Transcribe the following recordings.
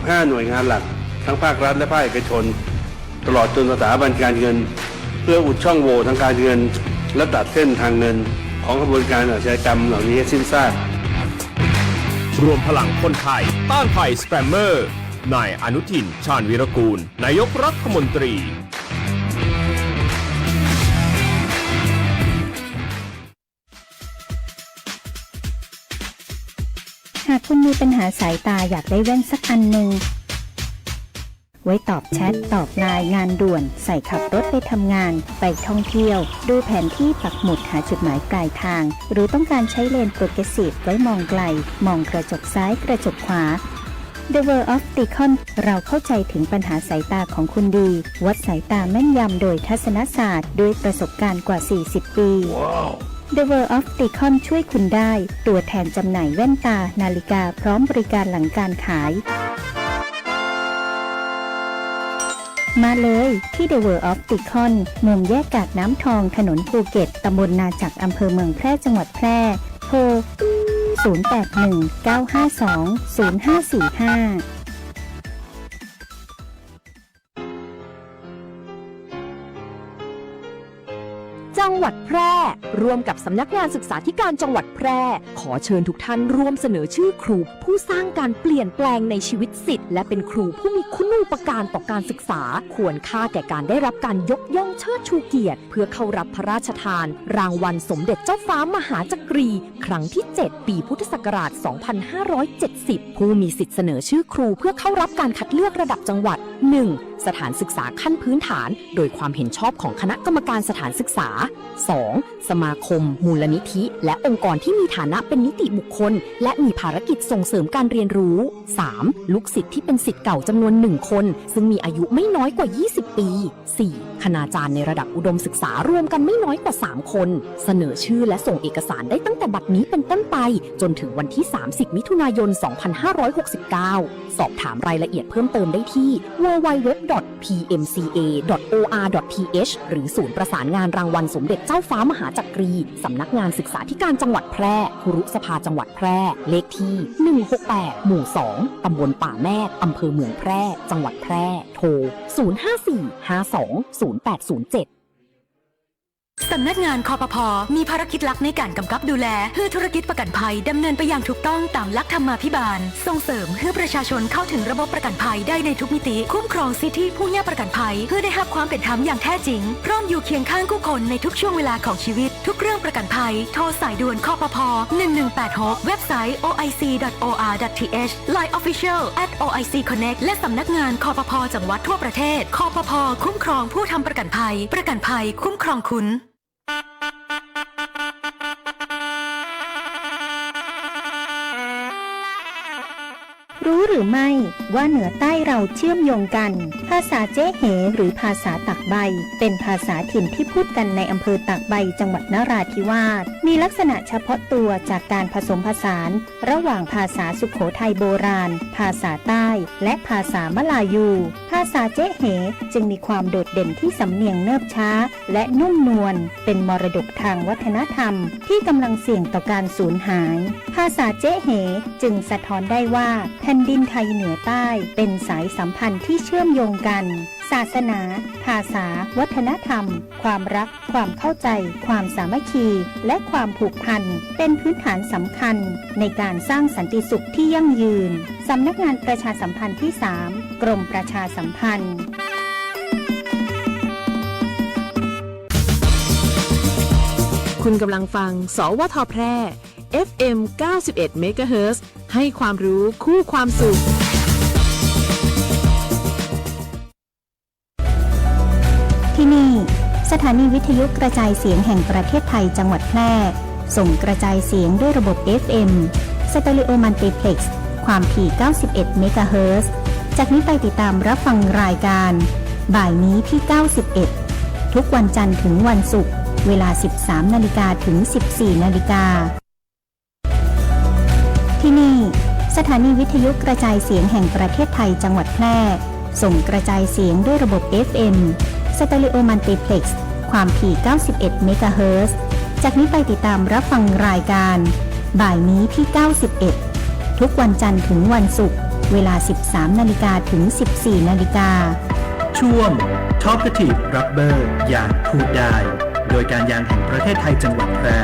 15 หน่วยงานหลักทั้งภาครัฐและภาคเอกชนตลอดจนสถาบันการเงินเพื่ออุดช่องโหว่ทางการเงินและตัดเส้นทางเงินของกระบวนการอาชญากรรมเหล่านี้ให้สิ้นซากรวมพลังคนไทยต้านภัยสแปมเมอร์นายอนุทิน ชาญวีรกูลนายกรัฐมนตรีหากคุณมีปัญหาสายตาอยากได้แว่นสักอันหนึ่งไว้ตอบแชทตอบไลน์งานด่วนใส่ขับรถไปทำงานไปท่องเที่ยวดูแผนที่ปักหมุดหาจุดหมายปลายทางหรือต้องการใช้เลนโปรเกรสซีฟไว้มองไกลมองกระจกซ้ายกระจกขวา The World of Opticon เราเข้าใจถึงปัญหาสายตาของคุณดีวัดสายตาแม่นยำโดยทัศนศาสตร์ด้วยประสบการณ์กว่า 40 ปี The World of Opticon ช่วยคุณได้ตัวแทนจำหน่ายแว่นตานาฬิกาพร้อมบริการหลังการขายมาเลยที่ The World of Opticon มุมแยกกาดน้ำทองถนนภูเก็ตตำบลนาจักอำเภอเมืองแพร่จังหวัดแพร่โทร0819520545จังหวัดแพร่ร่วมกับสำนักงานศึกษาธิการจังหวัดแพร่ขอเชิญทุกท่านร่วมเสนอชื่อครูผู้สร้างการเปลี่ยนแปลงในชีวิตศิษย์และเป็นครูผู้มีคุณูปการต่อการศึกษาควรค่าแก่การได้รับการยกย่องเชิดชูเกียรติเพื่อเข้ารับพระราชทานรางวัลสมเด็จเจ้าฟ้ามหาจักรีครั้งที่ 7 ปีพุทธศักราช 2570 ผู้มีสิทธิเสนอชื่อครูเพื่อเข้ารับการคัดเลือกระดับจังหวัด 1. สถานศึกษาขั้นพื้นฐานโดยความเห็นชอบของคณะกรรมการสถานศึกษา 2. สมาคมมูลนิธิและองค์กรที่มีฐานะเป็นนิติบุคคลและมีภารกิจส่งเสริมการเรียนรู้ 3. ลูกศิษย์ที่เป็นศิษย์เก่าจำนวน1คนซึ่งมีอายุไม่น้อยกว่า20 ปี 4. คณาจารย์ในระดับอุดมศึกษารวมกันไม่น้อยกว่า3คนเสนอชื่อและส่งเอกสารได้ตั้งแต่บัดนี้เป็นต้นไปจนถึงวันที่30มิถุนายน2569สอบถามรายละเอียดเพิ่มเติมได้ที่ www.pmca.or.th หรือศูนย์ประสานงานรางวัลสมเด็จเจ้าฟ้ามหาจักรีสำนักงานศึกษาธิการจังหวัดแพร่ครุสภาจังหวัดแพร่เลขที่168หมู่2ตำบลป่าแมกอำเภอเมืองแพร่จังหวัดแพร่โทร054520807สำนักงานคปภ.มีภารกิจหลักในการกำกับดูแลเพื่อธุรกิจประกันภัยดำเนินไปอย่างถูกต้องตามหลักธรรมาภิบาลส่งเสริมให้ประชาชนเข้าถึงระบบประกันภัยได้ในทุกมิติคุ้มครองสิทธิผู้ย่าประกันภัยเพื่อได้รับความเป็นธรรมอย่างแท้จริงพร้อมอยู่เคียงข้างผู้คนในทุกช่วงเวลาของชีวิตทุกเรื่องประกันภัยโทรสายด่วนคปภ. 1186เว็บไซต์ oic.or.th Line Official @oicconnect และสำนักงานคปภ.จังหวัดทั่วประเทศคปภ.คุ้มครองผู้ทำประกันภัยคุ้มครองคุณรู้หรือไม่ว่าเหนือใต้เราเชื่อมโยงกันภาษาเจ๊เหหรือภาษาตักใบเป็นภาษาถิ่นที่พูดกันในอำเภอตักใบจังหวัดนราธิวาสมีลักษณะเฉพาะตัวจากการผสมผสานระหว่างภาษาสุโขทัยโบราณภาษาใต้และภาษามลายูภาษาเจ๊เหจึงมีความโดดเด่นที่สำเนียงเนิบช้าและนุ่มนวลเป็นมรดกทางวัฒนธรรมที่กำลังเสี่ยงต่อการสูญหายภาษาเจ๊เหจึงสะท้อนได้ว่าแผ่นดินไทยเหนือใต้เป็นสายสัมพันธ์ที่เชื่อมโยงกันศาสนาภาษาวัฒนธรรมความรักความเข้าใจความสามัคคีและความผูกพันเป็นพื้นฐานสำคัญในการสร้างสันติสุขที่ยั่งยืนสำนักงานประชาสัมพันธ์ที่ 3 กรมประชาสัมพันธ์คุณกำลังฟังสวท.แพร่ FM 91 เมกะเฮิรตซ์ ให้ความรู้คู่ความสุขที่นี่สถานีวิทยุกระจายเสียงแห่งประเทศไทยจังหวัดแพร่ส่งกระจายเสียงด้วยระบบ FM สเตอริโอมัลติเพล็กซ์ความถี่ 91 เมกะเฮิรตซ์ จากนี้ไปติดตามรับฟังรายการบ่ายนี้ที่ 91 ทุกวันจันทร์ถึงวันศุกร์เวลา 13:00 นถึง 14:00 นที่นี่สถานีวิทยุกระจายเสียงแห่งประเทศไทยจังหวัดแพร่ส่งกระจายเสียงด้วยระบบ FM สเตอริโอมัลติเพล็กซ์ความถี่ 91 เมกะเฮิรตซ์ จากนี้ไปติดตามรับฟังรายการบ่ายนี้ที่ 91 ทุกวันจันทร์ถึงวันศุกร์ เวลา 13 นาฬิกาถึง 14 นาฬิกา ช่วง Talkative Rubber ยางพูดได้ โดยการยางแห่งประเทศไทยจังหวัดแพร่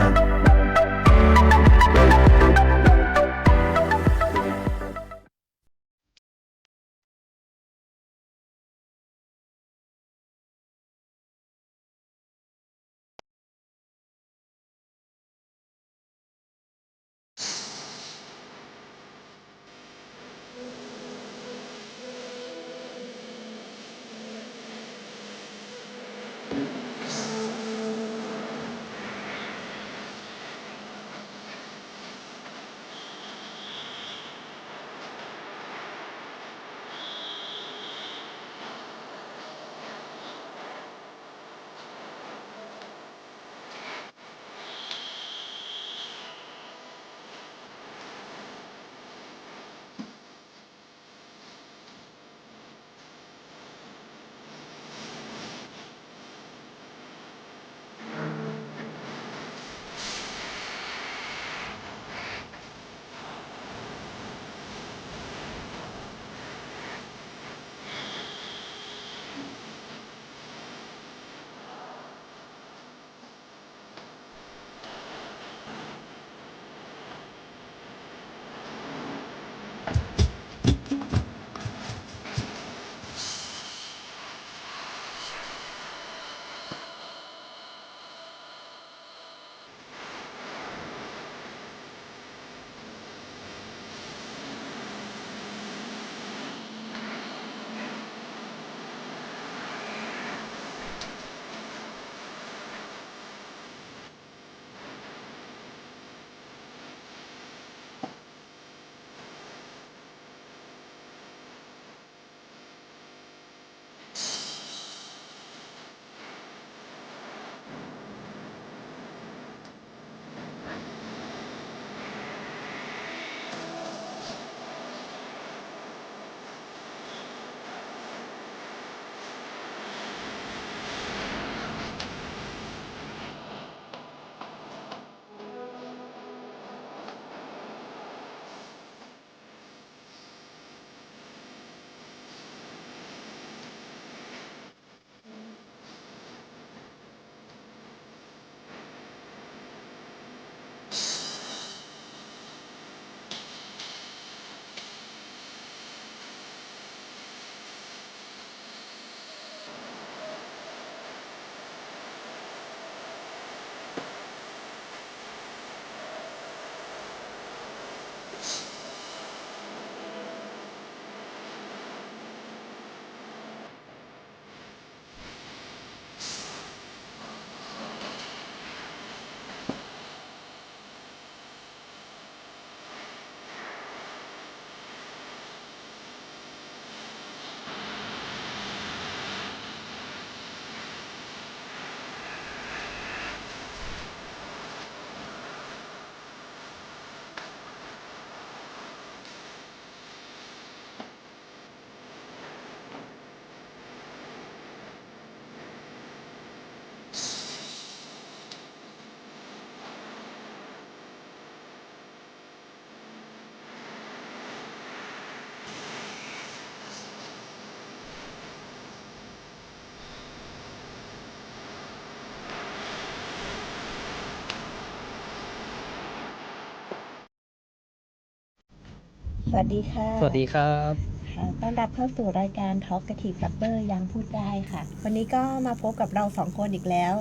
สวัสดีค่ะ สวัสดีครับ ค่ะต้อนรับเข้าสู่รายการ Talkative Rubber ยังพูดได้ค่ะ วันนี้ก็มาพบกับเราสองคนอีกแล้ว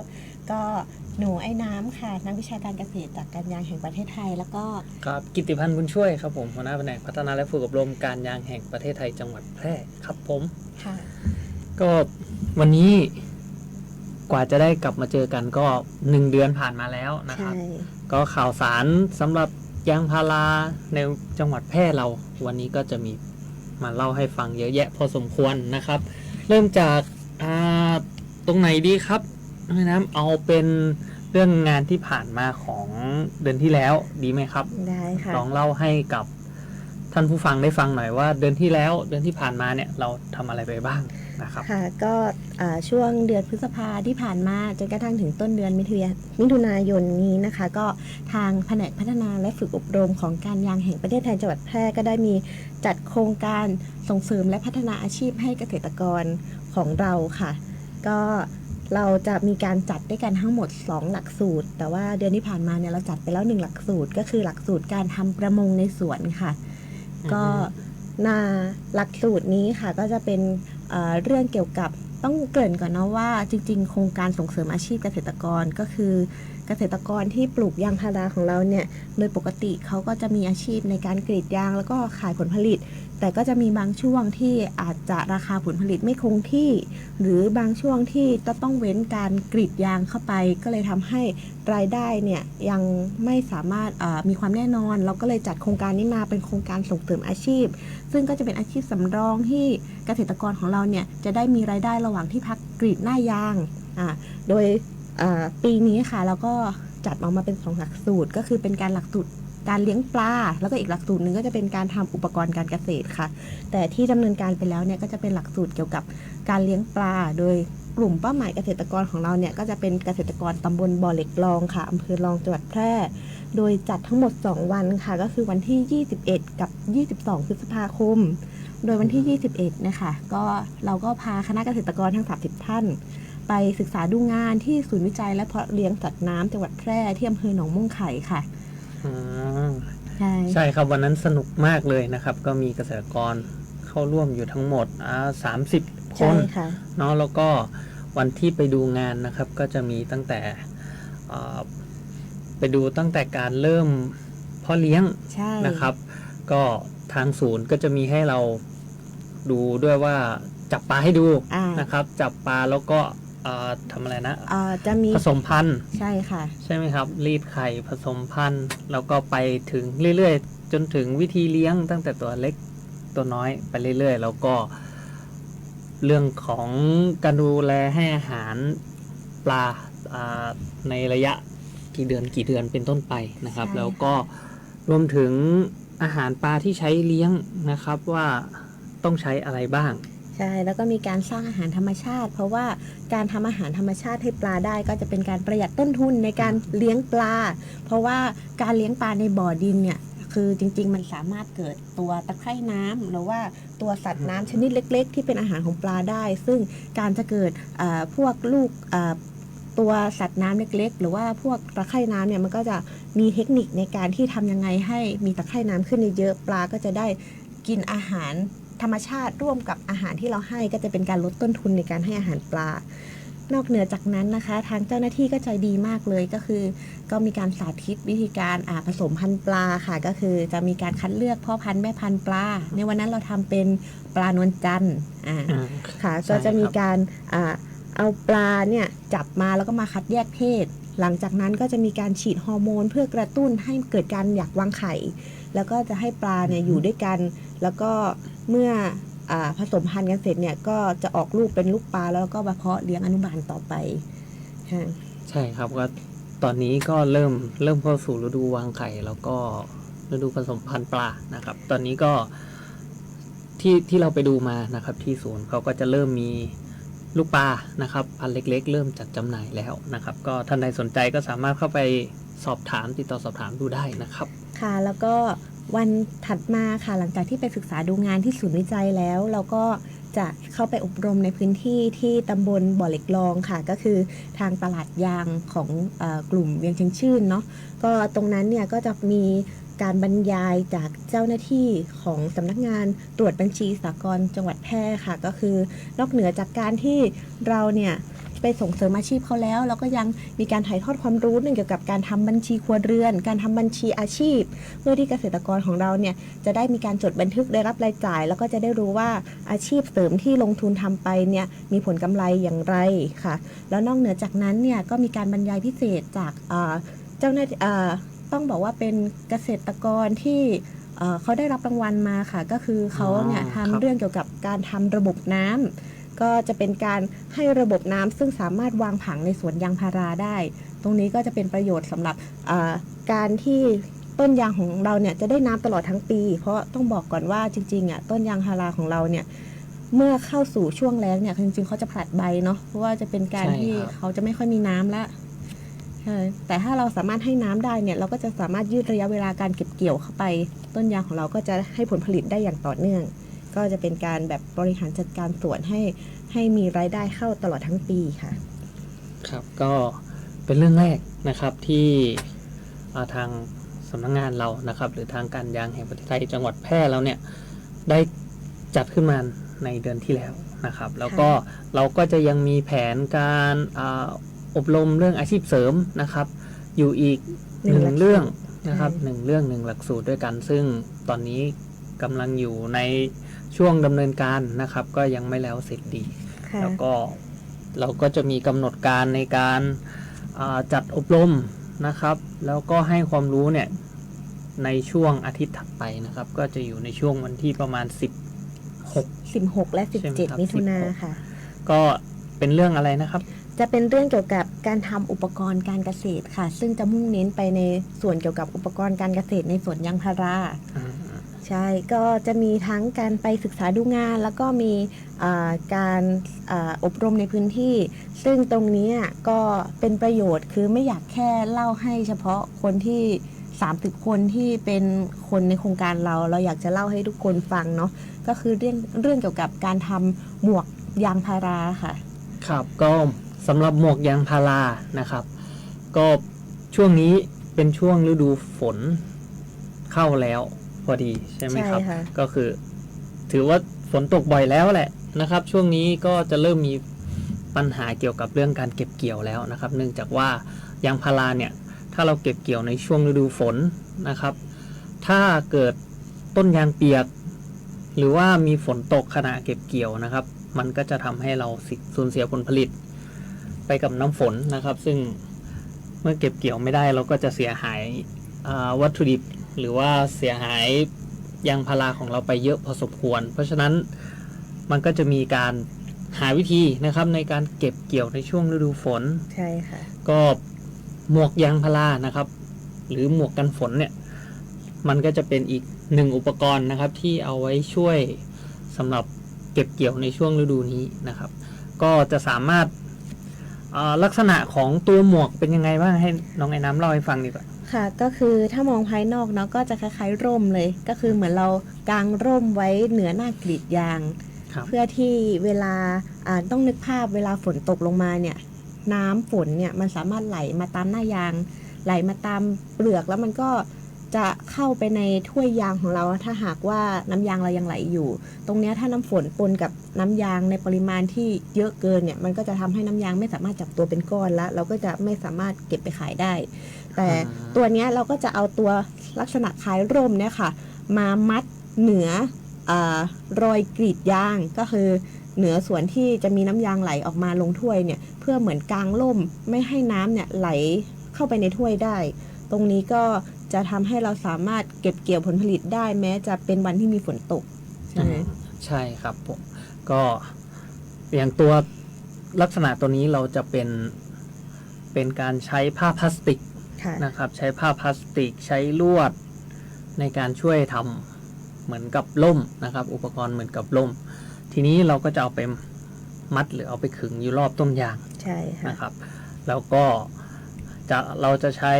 ก็หนูไอ้น้ำค่ะนักวิชาการเกษตรจากการยางแห่งประเทศไทยแล้วก็ ครับกิตติพันธ์บุญช่วยครับผมหัวหน้าแผนกพัฒนาและฝึกอบรมการยางแห่งประเทศไทยจังหวัดแพร่ครับผม ค่ะ ก็วันนี้กว่าจะได้กลับมาเจอกันก็1 เดือนผ่านมาแล้วนะครับ ใช่ ก็ข่าวสารสำหรับยางพาราในจังหวัดแพร่เราวันนี้ก็จะมีมาเล่าให้ฟังเยอะแยะพอสมควรนะครับ เริ่มจากตรงไหนดีครับน้ำเอาเป็นเรื่องงานที่ผ่านมาของเดือนที่แล้วดีไหมครับ ได้ค่ะ ลองเล่าให้กับท่านผู้ฟังได้ฟังหน่อยว่าเดือนที่แล้วเดือนที่ผ่านมาเนี่ยเราทำอะไรไปบ้าง นะครับ ค่ะก็ช่วงเดือนพฤษภาที่ผ่านมาจนกระทั่งถึงต้นเดือนมิถุนายนนี้นะคะก็ทางแผนกพัฒนาและฝึกอบรมของการยางแห่งประเทศไทยจังหวัดแพร่ก็ได้มีจัดโครงการส่งเสริมและพัฒนาอาชีพให้เกษตรกรของเราค่ะก็เราจะมีการจัดด้วยกันทั้งหมด2หลักสูตรแต่ว่าเดือนที่ผ่านมาเนี่ยเราจัดไปแล้ว1หลักสูตรก็คือหลักสูตรการทำประมงในสวนค่ะก็หลักสูตรนี้ค่ะก็จะเป็นเรื่องเกี่ยวกับต้องเกริ่นก่อนนะว่าจริงๆโครงการส่งเสริมอาชีพเกษตรกรก็คือเกษตรกรที่ปลูกยางพาราของเราเนี่ยโดยปกติเขาก็จะมีอาชีพในการกรีดยางแล้วก็ขายผลผลิตแต่ก็จะมีบางช่วงที่อาจจะราคาผลผลิตไม่คงที่หรือบางช่วงที่จะต้องเว้นการกรีดยางเข้าไปก็เลยทำให้รายได้เนี่ยยังไม่สามารถมีความแน่นอนเราก็เลยจัดโครงการนี้มาเป็นโครงการส่งเสริมอาชีพซึ่งก็จะเป็นอาชีพสำรองที่เกษตรกรของเราเนี่ยจะได้มีรายได้ระหว่างที่พักกรีดหน้ายางโดยปีนี้ค่ะเราก็จัดออกมาเป็น2หลักสูตรก็คือเป็นการหลักสูตรการเลี้ยงปลาแล้วก็อีกหลักสูตรหนึ่งก็จะเป็นการทำอุปกรณ์การเกษตรค่ะแต่ที่ดำเนินการไปแล้วเนี่ยก็จะเป็นหลักสูตรเกี่ยวกับการเลี้ยงปลาโดยกลุ่มเป้าหมายเกษตรกรของเราเนี่ยก็จะเป็นเกษตรกรตำบลบ่อเหล็กรองค่ะอำเภอรองจังหวัดแพร่โดยจัดทั้งหมด2วันค่ะก็คือวันที่21กับ22พฤษภาคมโดยวันที่21นะคะก็เราก็พาคณะเกษตรกรทั้ง30ท่านไปศึกษาดูงานที่ศูนย์วิจัยและเพาะเลี้ยงสัตว์น้ำจังหวัดแพร่ที่อำเภอหนองม่วงไข่ค่ะใช่ครับวันนั้นสนุกมากเลยนะครับก็มีเกษตรกรเข้าร่วมอยู่ทั้งหมด30 คนเนาะแล้วก็วันที่ไปดูงานนะครับก็จะมีตั้งแต่ไปดูตั้งแต่การเริ่มเพาะเลี้ยงนะครับก็ทางศูนย์ก็จะมีให้เราดูด้วยว่าจับปลาให้ดูนะครับจับปลาแล้วก็ทำอะไรนะจะมีผสมพันธุ์ใช่ค่ะใช่ไหมครับรีดไข่ผสมพันธุ์แล้วก็ไปถึงเรื่อยๆจนถึงวิธีเลี้ยงตั้งแต่ตัวเล็กตัวน้อยไปเรื่อยๆแล้วก็เรื่องของการดูแลให้อาหารปลาในระยะกี่เดือนเป็นต้นไปนะครับแล้วก็รวมถึงอาหารปลาที่ใช้เลี้ยงนะครับว่าต้องใช้อะไรบ้างใช่แล้วก็มีการสร้างอาหารธรรมชาติเพราะว่าการทำอาหารธรรมชาติให้ปลาได้ก็จะเป็นการประหยัดต้นทุนในการเลี้ยงปลาเพราะว่าการเลี้ยงปลาในบ่อดินเนี่ยคือจริงๆมันสามารถเกิดตัวตะไคร่น้ำหรือว่าตัวสัตว์น้ำชนิดเล็กๆที่เป็นอาหารของปลาได้ซึ่งการจะเกิดพวกลูกตัวสัตว์น้ำเล็กๆหรือว่าพวกตะไคร่น้ำเนี่ยมันก็จะมีเทคนิคในการที่ทำยังไงให้มีตะไคร่น้ำขึ้นเยอะปลาก็จะได้กินอาหารธรรมชาติร่วมกับอาหารที่เราให้ก็จะเป็นการลดต้นทุนในการให้อาหารปลานอกเหนือจากนั้นนะคะทางเจ้าหน้าที่ก็ใจดีมากเลยก็คือก็มีการสาธิตวิธีการผสมพันธุ์ปลาค่ะก็คือจะมีการคัดเลือกพ่อพันธุ์แม่พันธุ์ปลาในวันนั้นเราทำเป็นปลานวลจันทร์ค่ะก็จะมีการเอาปลาเนี่ยจับมาแล้วก็มาคัดแยกเพศหลังจากนั้นก็จะมีการฉีดฮอร์โมนเพื่อกระตุ้นให้เกิดการอยากวางไข่แล้วก็จะให้ปลาเนี่ยอยู่ด้วยกันแล้วก็เมื่อผสมพันธุ์กันเสร็จเนี่ยก็จะออกลูกเป็นลูกปลาแล้วก็มาเพาะเลี้ยงอนุบาลต่อไปใช่ครับก็ตอนนี้ก็เริ่มเข้าสู่ฤดูวางไข่แล้วก็ฤดูผสมพันธุ์ปลานะครับตอนนี้ก็ที่เราไปดูมานะครับที่ศูนย์เขาก็จะเริ่มมีลูกปลานะครับพันธุ์เล็กๆเริ่มจัดจำหน่ายแล้วนะครับก็ท่านใดสนใจก็สามารถเข้าไปสอบถามติดต่อสอบถามดูได้นะครับค่ะแล้วก็วันถัดมาค่ะหลังจากที่ไปศึกษาดูงานที่ศูนย์วิจัยแล้วเราก็จะเข้าไปอบรมในพื้นที่ที่ตำบลบ่อเหล็กรองค่ะก็คือทางตลาดยางของกลุ่มเวียงเชียงชื่นเนาะก็ตรงนั้นเนี่ยก็จะมีการบรรยายจากเจ้าหน้าที่ของสำนักงานตรวจบัญชีสากลจังหวัดแพร่ค่ะก็คือนอกเหนือจากการที่เราเนี่ยไปส่งเสริมอาชีพเขาแล้วก็ยังมีการถ่ายทอดความรู้เกี่ยวกับการทำบัญชีครัวเรือนการทำบัญชีอาชีพเพื่อที่เกษตรกรของเราเนี่ยจะได้มีการจดบันทึกได้รับรายจ่ายแล้วก็จะได้รู้ว่าอาชีพเสริมที่ลงทุนทำไปเนี่ยมีผลกำไรอย่างไรค่ะแล้วนอกเหนือจากนั้นเนี่ยก็มีการบรรยายพิเศษจากเจ้าหน้าที่ต้องบอกว่าเป็นเกษตรกรที่เขาได้รับรางวัลมาค่ะก็คือเขาเนี่ยทำเรื่องเกี่ยวกับการทำระบบน้ำก็จะเป็นการให้ระบบน้ำซึ่งสามารถวางผังในสวนยางพาราได้ตรงนี้ก็จะเป็นประโยชน์สำหรับการที่ต้นยางของเราเนี่ยจะได้น้ำตลอดทั้งปีเพราะต้องบอกก่อนว่าจริงๆต้นยางพาราของเราเนี่ย เมื่อเข้าสู่ช่วงแล้งเนี่ยจริงๆเขาจะผลัดใบเนาะเพราะว่าจะเป็นการ ใช่ ที่ ครับ เขาจะไม่ค่อยมีน้ำละใช่แต่ถ้าเราสามารถให้น้ำได้เนี่ยเราก็จะสามารถยืดระยะเวลาการเก็บเกี่ยวเข้าไป ต้นยางของเราก็จะให้ผลผลิตได้อย่างต่อเนื่อง ก็จะเป็นการแบบบริหารจัดการสวนให้มีรายได้เข้าตลอดทั้งปีค่ะ ครับก็เป็นเรื่องแรกนะครับที่ทางสำนักงานเรานะครับหรือทางการยางแห่งประเทศไทยจังหวัดแพร่เราเนี่ยได้จัดขึ้นมาในเดือนที่แล้วนะครับแล้วก็เราก็จะยังมีแผนการอบรมเรื่องอาชีพเสริมนะครับอยู่อีก หนึ่งหลักสูตร เรื่องนะครับ ใช่ หนึ่งหลักสูตรด้วยกัน ซึ่งตอนนี้กำลังอยู่ในช่วงดำเนินการนะครับก็ยังไม่แล้วเสร็จดี ค่ะ แล้วก็เราก็จะมีกำหนดการในการจัดอบรมนะครับแล้วก็ให้ความรู้เนี่ยในช่วงอาทิตย์ถัดไปนะครับก็จะอยู่ในช่วงวันที่ประมาณ16 และ ใช่ไหมครับ 17 มิถุนา 16 ค่ะ ก็เป็นเรื่องอะไรนะครับ จะเป็นเรื่องเกี่ยวกับการทำอุปกรณ์การเกษตรค่ะ ซึ่งจะมุ่งเน้นไปในส่วนเกี่ยวกับอุปกรณ์การเกษตรในสวนยางพารา ใช่ ก็จะมีทั้งการไปศึกษาดูงาน แล้วก็มีการอบรมในพื้นที่ ซึ่งตรงนี้ก็เป็นประโยชน์ คือไม่อยากแค่เล่าให้เฉพาะคนที่30 คนที่เป็นคนในโครงการเราอยากจะเล่าให้ทุกคนฟังเนาะ ก็คือเรื่องเกี่ยวกับการทำหมวกยางพาราค่ะ ครับก็สำหรับหมวกยางพารานะครับ ก็ช่วงนี้เป็นช่วงฤดูฝนเข้าแล้วพอดีใช่ไหมครับ ใช่ค่ะ ก็คือถือว่าฝนตกบ่อยแล้วแหละนะครับ ช่วงนี้ก็จะเริ่มมีปัญหาเกี่ยวกับเรื่องการเก็บเกี่ยวแล้วนะครับ เนื่องจากว่ายางพาราเนี่ยถ้าเราเก็บเกี่ยวในช่วงฤดูฝนนะครับ ถ้าเกิดต้นยางเปียก หรือว่ามีฝนตกขณะเก็บเกี่ยวนะครับ มันก็จะทำให้เราสูญเสียผลผลิตไปกับน้ำฝนนะครับ ซึ่งเมื่อเก็บเกี่ยวไม่ได้เราก็จะเสียหายวัตถุดิบ หรือว่าเสียหายยางพาราของเราไปเยอะพอสมควร เพราะฉะนั้นมันก็จะมีการหาวิธีนะครับในการเก็บเกี่ยวในช่วงฤดูฝน ใช่ค่ะ ก็หมวกยางพารานะครับ หรือหมวกกันฝนเนี่ยมันก็จะเป็นอีกหนึ่งอุปกรณ์นะครับที่เอาไว้ช่วยสำหรับเก็บเกี่ยวในช่วงฤดูนี้นะครับ ก็จะสามารถลักษณะของตัวหมวกเป็นยังไงบ้างให้น้องไอ้น้ำเล่าให้ฟังดีกว่า ค่ะ ก็คือถ้ามองภายนอกเนาะก็จะคล้ายๆร่มเลย ก็คือเหมือนเรากางร่มไว้เหนือหน้ากรีดยาง ครับ เพื่อที่เวลาต้องนึกภาพเวลาฝนตกลงมาเนี่ยน้ำฝนเนี่ยมันสามารถไหลมาตามหน้ายาง ไหลมาตามเปลือกแล้วมันก็จะเข้าไปในถ้วยยางของเราถ้าหากว่าน้ำยางเรายังไหลอยู่ ตรงเนี้ยถ้าน้ำฝนปนกับน้ำยางในปริมาณที่เยอะเกินเนี่ยมันก็จะทำให้น้ำยางไม่สามารถจับตัวเป็นก้อนแล้วเราก็จะไม่สามารถเก็บไปขายได้ แต่ตัวเนี้ยเราก็จะเอาตัวลักษณะคล้ายร่มเนี่ยค่ะมามัดเหนือรอยกรีดยางก็คือเหนือส่วนที่จะมีน้ำยางไหลออกมาลงถ้วยเนี่ยเพื่อเหมือนกางร่มไม่ให้น้ำเนี่ยไหลเข้าไปในถ้วยได้ ตรงนี้ก็จะทำให้เราสามารถเก็บเกี่ยวผลผลิตได้แม้จะเป็นวันที่มีฝนตกใช่ไหม ใช่ครับผมก็อย่างตัวลักษณะตัวนี้เราจะเป็นการใช้ผ้าพลาสติก ค่ะ นะครับใช้ผ้าพลาสติกใช้ลวดในการช่วยทำเหมือนกับล่มนะครับ อุปกรณ์เหมือนกับล่ม ทีนี้เราก็จะเอาไปมัดหรือเอาไปขึงอยู่รอบต้นยาง ใช่ค่ะ นะครับแล้วก็เราจะใช้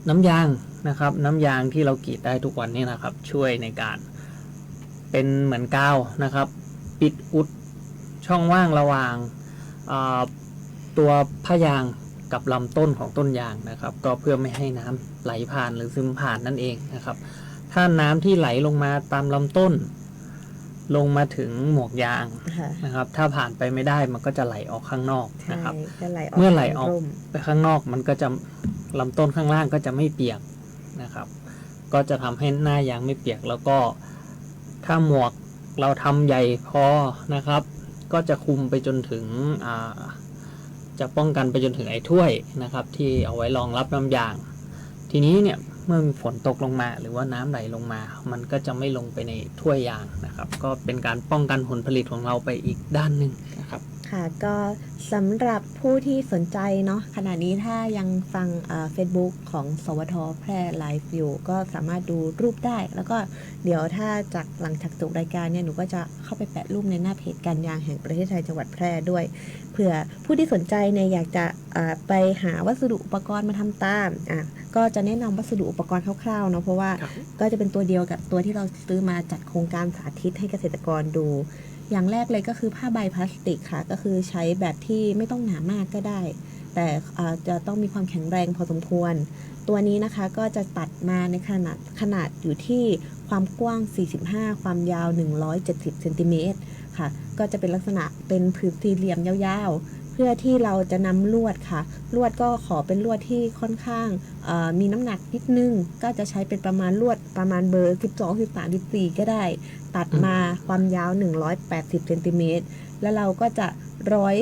น้ำยางนะครับน้ำยางที่เรากรีดได้ทุกวันนี้นะครับช่วยในการเป็นเหมือนกาวนะครับปิดอุดช่องว่างระหว่างตัวผ้ายางกับลำต้นของต้นยางนะครับก็เพื่อไม่ให้น้ำไหลผ่านหรือซึมผ่านนั่นเองนะครับถ้าน้ำที่ไหลลงมาตามลำต้นลงมาถึงหมวกยาง ค่ะ นะครับถ้าผ่านไปไม่ได้มันก็จะไหลออกข้างนอก ใช่ นะครับ จะไหลออก เมื่อไหลออก ร่ม ไปข้างนอกมันก็จะลำต้นข้างล่างก็จะไม่เปียกนะครับก็จะทำให้หน้ายางไม่เปียกแล้วก็ถ้าหมวกเราทำใหญ่พอนะครับก็จะคุมไปจนถึงจะป้องกันไปจนถึงไอ้ถ้วยนะครับที่เอาไว้รองรับน้ำยางทีนี้เนี่ยเมื่อมีฝนตกลงมาหรือว่าน้ำไหลลงมามันก็จะไม่ลงไปในถ้วยยางนะครับก็เป็นการป้องกันผลผลิตของเราไปอีกด้านหนึ่งนะครับ ค่ะ ค่ะก็สำหรับผู้ที่สนใจเนาะขณะนี้ถ้ายังฟังFacebook ของสวทแพร่ไลฟ์อยู่ก็สามารถดูรูปได้ แล้วก็เดี๋ยวถ้าจากหลังจากจบรายการเนี่ยหนูก็จะเข้าไปแปะรูปในหน้าเพจการยางแห่งประเทศไทยจังหวัดแพร่ด้วยเผื่อผู้ที่สนใจเนี่ยอยากจะไปหาวัสดุอุปกรณ์มาทำตามก็จะแนะนำวัสดุอุปกรณ์คร่าวๆเนาะเพราะว่าก็จะเป็นตัวเดียวกับตัวที่เราซื้อมาจัดโครงการสาธิตให้เกษตรกรดูอย่างแรกเลยก็คือผ้าใบพลาสติกค่ะก็คือใช้แบบที่ไม่ต้องหนามากก็ได้แต่จะต้องมีความแข็งแรงพอสมควรตัวนี้นะคะก็จะตัดมาในขนาดอยู่ที่ความกว้าง45ความยาว170เซนติเมตรค่ะก็จะเป็นลักษณะเป็นผืนสี่เหลี่ยมยาวๆเพื่อที่เราจะนำลวดค่ะลวดก็ขอเป็นลวดที่ค่อนข้างมีน้ำหนักนิดนึงก็จะใช้เป็นประมาณลวดประมาณเบอร์12 13 14ก็ได้ตัดมาความยาว180เซนติเมตรแล้วเราก็จะร้อย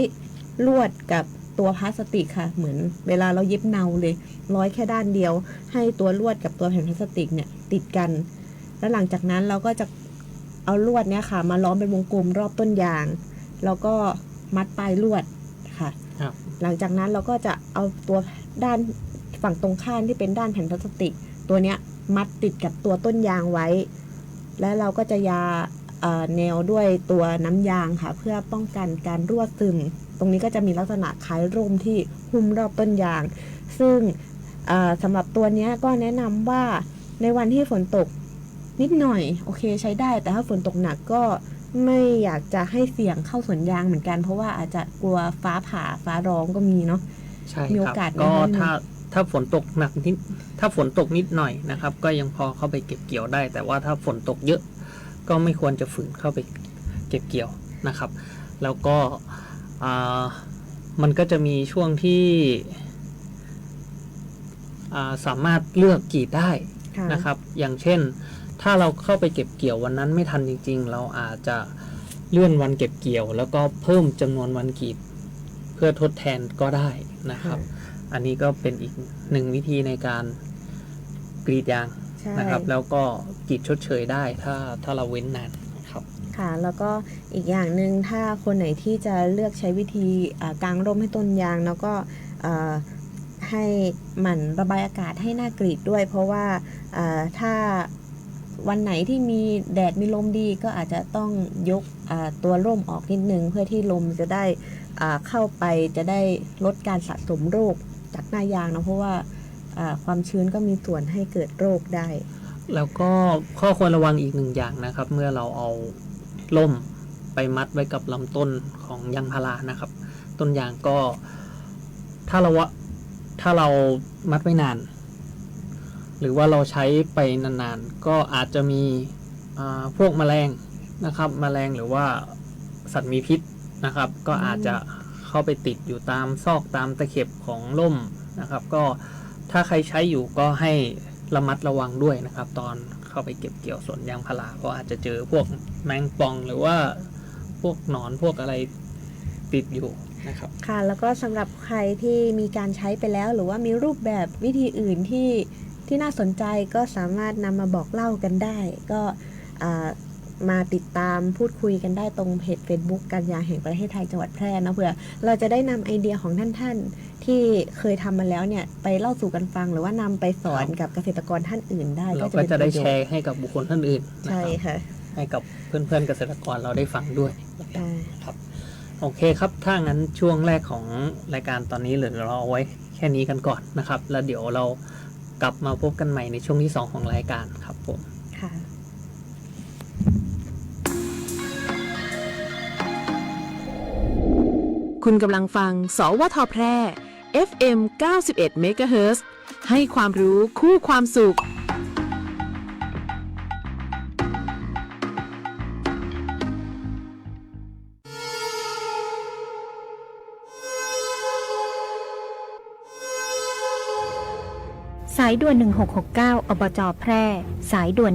ลวดกับตัวพลาสติกค่ะเหมือนเวลาเราเย็บเนาเลยร้อยแค่ด้านเดียวให้ตัวลวดกับตัวแผ่นพลาสติกเนี่ยติดกันแล้วหลังจากนั้นเราก็จะเอาลวดเนี่ยค่ะมาล้อมเป็นวงกลมรอบต้นยางแล้วก็มัดปลายลวดค่ะหลังจากนั้นเราก็จะเอาตัวด้านฝั่งตรงข้ามที่เป็นด้านแผ่นพลาสติกตัวเนี้ยมัดติดกับตัวต้นยางไว้แล้วเราก็จะยาแนวด้วยตัวน้ำยางค่ะเพื่อป้องกันการรั่วซึมตรงนี้ก็จะมีลักษณะคล้ายร่มที่หุ้มรอบต้นยางซึ่งสำหรับตัวนี้ก็แนะนำว่าในวันที่ฝนตกนิดหน่อยโอเคใช้ได้แต่ถ้าฝนตกหนักก็ไม่อยากจะให้เสี่ยงเข้าสวนยางเหมือนกันเพราะว่าอาจจะกลัวฟ้าผ่าฟ้าร้องก็มีเนาะใช่มีโอครับ กาสก็ถ้าฝนตกหนักนิดถ้าฝนตกนิดหน่อยนะครับก็ยังพอเข้าไปเก็บเกี่ยวได้แต่ว่าถ้าฝนตกเยอะก็ไม่ควรจะฝืนเข้าไปเก็บเกี่ยวนะครับแล้วก็มันก็จะมีช่วงที่สามารถเลือกกรีดได้นะครับอย่างเช่นถ้าเราเข้าไปเก็บเกี่ยววันนั้นไม่ทันจริงๆเราอาจจะเลื่อนวันเก็บเกี่ยวแล้วก็เพิ่มจำนวนวันกรีดเพื่อทดแทนก็ได้นะครับอันนี้ก็เป็นอีกหนึ่งวิธีในการกรีดยางนะครับแล้วก็กรีดชดเชยได้ถ้าเราเว้นนานครับค่ะแล้วก็อีกอย่างหนึ่งถ้าคนไหนที่จะเลือกใช้วิธีกางร่มให้ต้นยางแล้วก็ให้หมั่นระบายอากาศให้หน้ากรีดด้วยเพราะว่าถ้าวันไหนที่มีแดดมีลมดีก็อาจจะต้องยกตัวร่มออกนิดนึงเพื่อที่ลมจะได้เข้าไปจะได้ลดการสะสมโรคจากหน้ายางนะเพราะว่าความชื้นก็มีส่วนให้เกิดโรคได้แล้วก็ข้อควรระวังอีกหนึ่งอย่างนะครับเมื่อเราเอาร่มไปมัดไว้กับลำต้นของยางพารานะครับต้นยางก็ถ้าเรามัดไว้นานหรือว่าเราใช้ไปนานๆก็อาจจะมีพวกแมลงนะครับแมลงหรือว่าสัตว์มีพิษนะครับก็อาจจะเข้าไปติดอยู่ตามซอกตามตะเข็บของร่มนะครับก็ถ้าใครใช้อยู่ก็ให้ระมัดระวังด้วยนะครับตอนเข้าไปเก็บเกี่ยวสวนยางพาราก็อาจจะเจอพวกแมงป่องหรือว่าพวกหนอนพวกอะไรติดอยู่นะครับค่ะแล้วก็สำหรับใครที่มีการใช้ไปแล้วหรือว่ามีรูปแบบวิธีอื่นที่น่าสนใจก็สามารถนำมาบอกเล่ากันได้ก็มาติดตามพูดคุยกันได้ตรงเพจ Facebook การยางแห่งประเทศไทยจังหวัดแพร่นะเผื่อเราจะได้นำไอเดียของท่านที่เคยทำมาแล้วเนี่ยไปเล่าสู่กันฟังหรือว่านำไปสอนกับเกษตรกรท่านอื่นได้เราก็จะได้แชร์ให้กับบุคคลท่านอื่นใช่ค่ะให้กับเพื่อนๆเกษตรกรเราได้ฟังด้วยครับโอเคครับถ้างั้นช่วงแรกของรายการตอนนี้เหลือเราเอาไว้แค่นี้กันก่อนนะครับแล้วเดี๋ยวเรากลับมาพบกันใหม่ในช่วงที่2ของรายการครับผมค่ะคุณกำลังฟังสวทแพร่ FM 91 เมกะเฮิรตซ์ ให้ความรู้คู่ความสุขสายด่วน1669อบจ.แพร่สายด่วน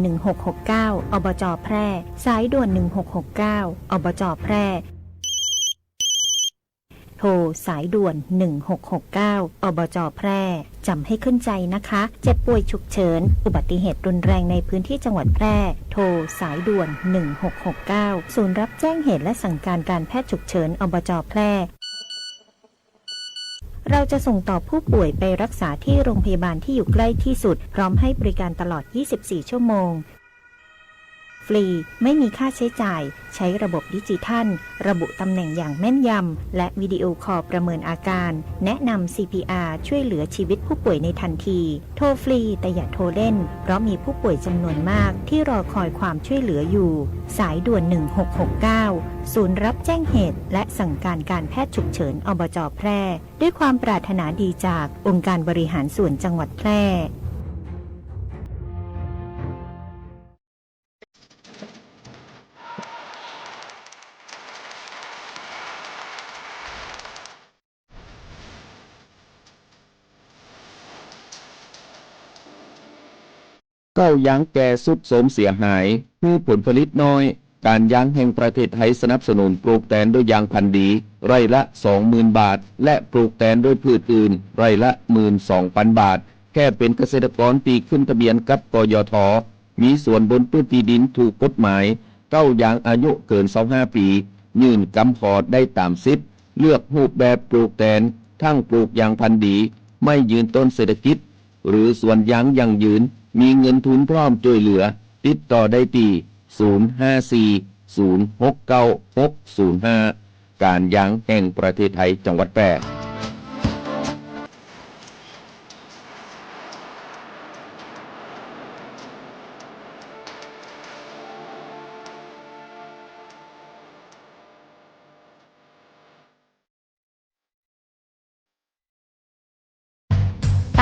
1669อบจ.แพร่สายด่วน1669อบจ.แพร่ โทรสายด่วน 1669 อบจ.แพร่จำให้ขึ้นใจนะคะ เจ็บป่วยฉุกเฉินอุบัติเหตุรุนแรงในพื้นที่จังหวัดแพร่โทรสายด่วน 1669 ศูนย์รับแจ้งเหตุและสั่งการการแพทย์ฉุกเฉินอบจ.แพร่เราจะส่งต่อผู้ป่วยไปรักษาที่โรงพยาบาลที่อยู่ใกล้ที่สุดพร้อมให้บริการตลอด 24 ชั่วโมงฟรีไม่มีค่าใช้จ่ายใช้ระบบดิจิทัลระบุตำแหน่งอย่างแม่นยำและวิดีโอคอลประเมินอาการแนะนำ CPR ช่วยเหลือชีวิตผู้ป่วยในทันทีโทรฟรีแต่อย่าโทรเล่นเพราะมีผู้ป่วยจำนวนมากที่รอคอยความช่วยเหลืออยู่สายด่วน 1669 ศูนย์รับแจ้งเหตุและสั่งการการแพทย์ฉุกเฉินอบจ.แพร่ด้วยความปรารถนาดีจากองค์การบริหารส่วนจังหวัดแพร่เก้ายางแก่สุดโทรมเสียหายผู้ผลผลิตน้อยการยางแห่งประเทศไทยสนับสนุนปลูกแตนด้วยยางพันธุ์ดีไร่ละ 20,000 บาทและปลูกแตนด้วยพืชอื่นไร่ละ 12,000 บาทแค่เป็นเกษตรกรตีขึ้นทะเบียนกับกยท.มีส่วนบนพื้นที่ดินถูกกฎหมายเก้ายางอายุเกิน25 ปียื่นกำขอได้ตามสิทธิ์เลือกรูปแบบปลูกแตนทั้งปลูกยางพันธุ์ดีไม่ยืนต้นเศรษฐกิจหรือสวนยางยั่งยืนมีเงินทุนพร้อมช่วยเหลือติดต่อได้ที่054-069-605 การยางแห่งประเทศไทยจังหวัดแพร่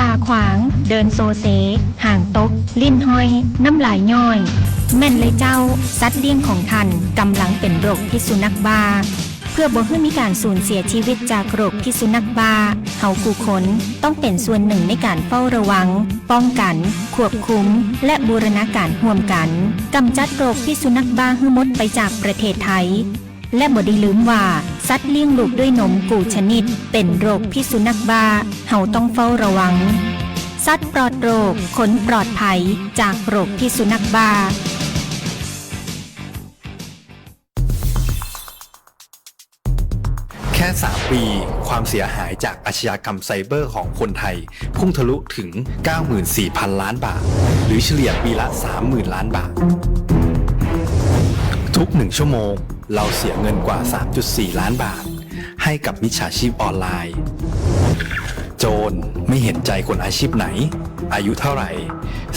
ตาขวางเดินโซเซห่างตกลิ้นห้อยน้ำลายย่อยแม่นเลยเจ้าสัตว์เลี้ยงของท่านกำลังเป็นโรคพิษสุนัขบ้าเพื่อบ่ให้มีการสูญเสียชีวิตจากโรคพิษสุนัขบ้าเฮาผู้คนต้องเป็นส่วนหนึ่งในการเฝ้าระวังป้องกันควบคุมและบูรณาการร่วมกันกำจัดโรคพิษสุนัขบ้าให้หมดไปจากประเทศไทยและบ่ได้ลืมว่าสัตว์เลี้ยงลูกด้วยนมกูชนิดเป็นโรคพิษสุนัขบ้าเฮาต้องเฝ้าระวังสัตว์ปลอดโรคขนปลอดภัยจากโรคพิษสุนัขบ้าแค่ 3 ปีความเสียหายจากอาชญากรรมไซเบอร์ของคนไทยพุ่งทะลุถึง 94,000 ล้านบาทหรือเฉลี่ยปีละ 30,000 ล้านบาททุก1ชั่วโมงเราเสียเงินกว่า 3.4 ล้านบาทให้กับมิจฉาชีพออนไลน์โจรไม่เห็นใจคนอาชีพไหนอายุเท่าไหร่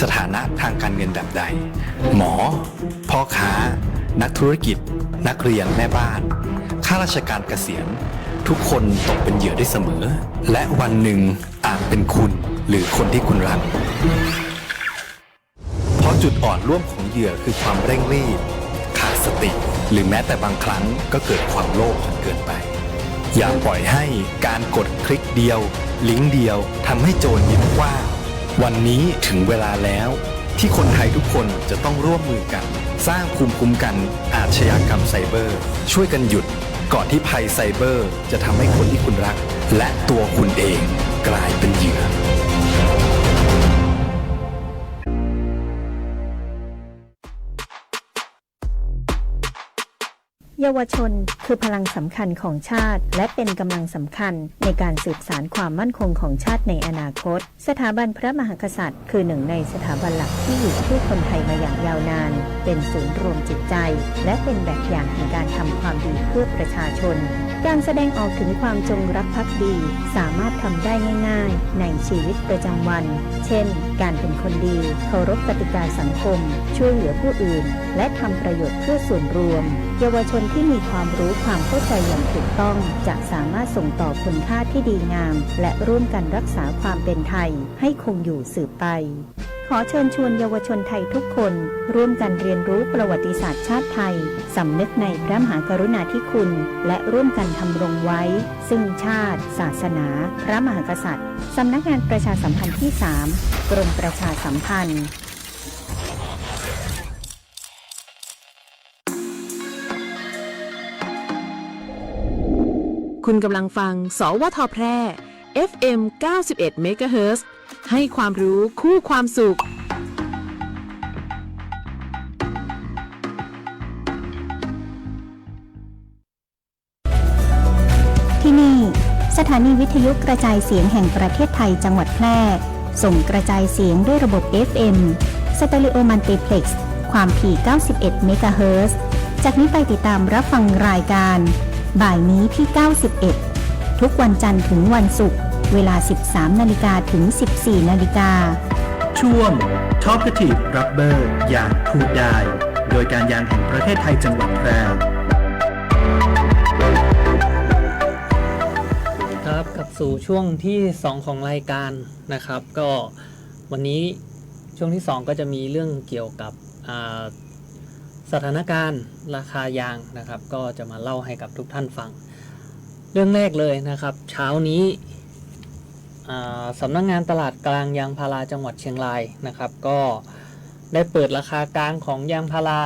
สถานะทางการเงินแบบใดหมอพ่อค้านักธุรกิจนักเรียนแม่บ้านข้าราชการเกษียณทุกคนตกเป็นเหยื่อได้เสมอและวันหนึ่งอาจเป็นคุณหรือคนที่คุณรักเพราะจุดอ่อนร่วมของเหยื่อคือความเร่งรีบขาดสติหรือแม้แต่บางครั้งก็เกิดความโลภจนเกินไปอย่าปล่อยให้การกดคลิกเดียวลิงก์เดียวทำให้โจรยิ้มกว้างวันนี้ถึงเวลาแล้วที่คนไทยทุกคนจะต้องร่วมมือกันสร้างภูมิคุ้มกันอาชญากรรมไซเบอร์ช่วยกันหยุดก่อนที่ภัยไซเบอร์จะทำให้คนที่คุณรักและตัวคุณเองกลายเป็นเหยื่อ เยาวชนคือพลังสำคัญของชาติและเป็นกำลังสำคัญในการสืบสานความมั่นคงของชาติในอนาคตสถาบันพระมหากษัตริย์คือหนึ่งในสถาบันหลักที่อยู่คู่คนไทยมาอย่างยาวนานเป็นศูนย์รวมจิตใจและเป็นแบบอย่างแห่งการทำความดีเพื่อประชาชนการแสดงออกถึงความจงรักภักดีสามารถทำได้ง่ายๆในชีวิตประจำวันเช่นการเป็นคนดีเคารพกติกาสังคมช่วยเหลือผู้อื่นและทำประโยชน์เพื่อส่วนรวมเยาวชนที่มีความรู้ความเข้าใจอย่างถูกต้องจะสามารถส่งต่อคุณค่าที่ดีงามและร่วมกันรักษาความเป็นไทยให้คงอยู่สืบไปขอเชิญชวนเยาวชนไทยทุกคนร่วมกันเรียนรู้ประวัติศาสตร์ชาติไทยสำนึกในพระมหากรุณาธิคุณและร่วมกันทำรงไว้ซึ่งชาติศาสนาพระมหากษัตริย์สำนักงานประชาสัมพันธ์ที่ 3 กรมประชาสัมพันธ์คุ คุณกำลังฟัง สวทแพร่ FM 91 MHz ให้ความรู้คู่ความสุข ที่นี่สถานีวิทยุกระจายเสียงแห่งประเทศไทยจังหวัดแพร่ส่งกระจายเสียงด้วยระบบ FM สเตอริโอมัลติเพล็กซ์ความถี่ 91 เมกะเฮิรตซ์จากนี้ไปติดตามรับฟังรายการบ่ายนี้ที่ 91 ทุกวันจันทร์ถึงวันศุกร์เวลา 13 นาฬิกาถึง 14 นาฬิกา ช่วง Talkative Rubber อย่างพูดได้ โดยการยางแห่งประเทศไทยจังหวัดแพร่ครับกลับสู่ช่วงที่ 2 ของรายการนะครับ ก็วันนี้ช่วงที่ 2 ก็จะมีเรื่องเกี่ยวกับสถานการณ์ราคายางนะครับ ก็จะมาเล่าให้กับทุกท่านฟังเรื่องแรกเลยนะครับ เช้านี้สำนักงานตลาดกลางยางพาราจังหวัดเชียงรายนะครับ ก็ได้เปิดราคากลางของยางพารา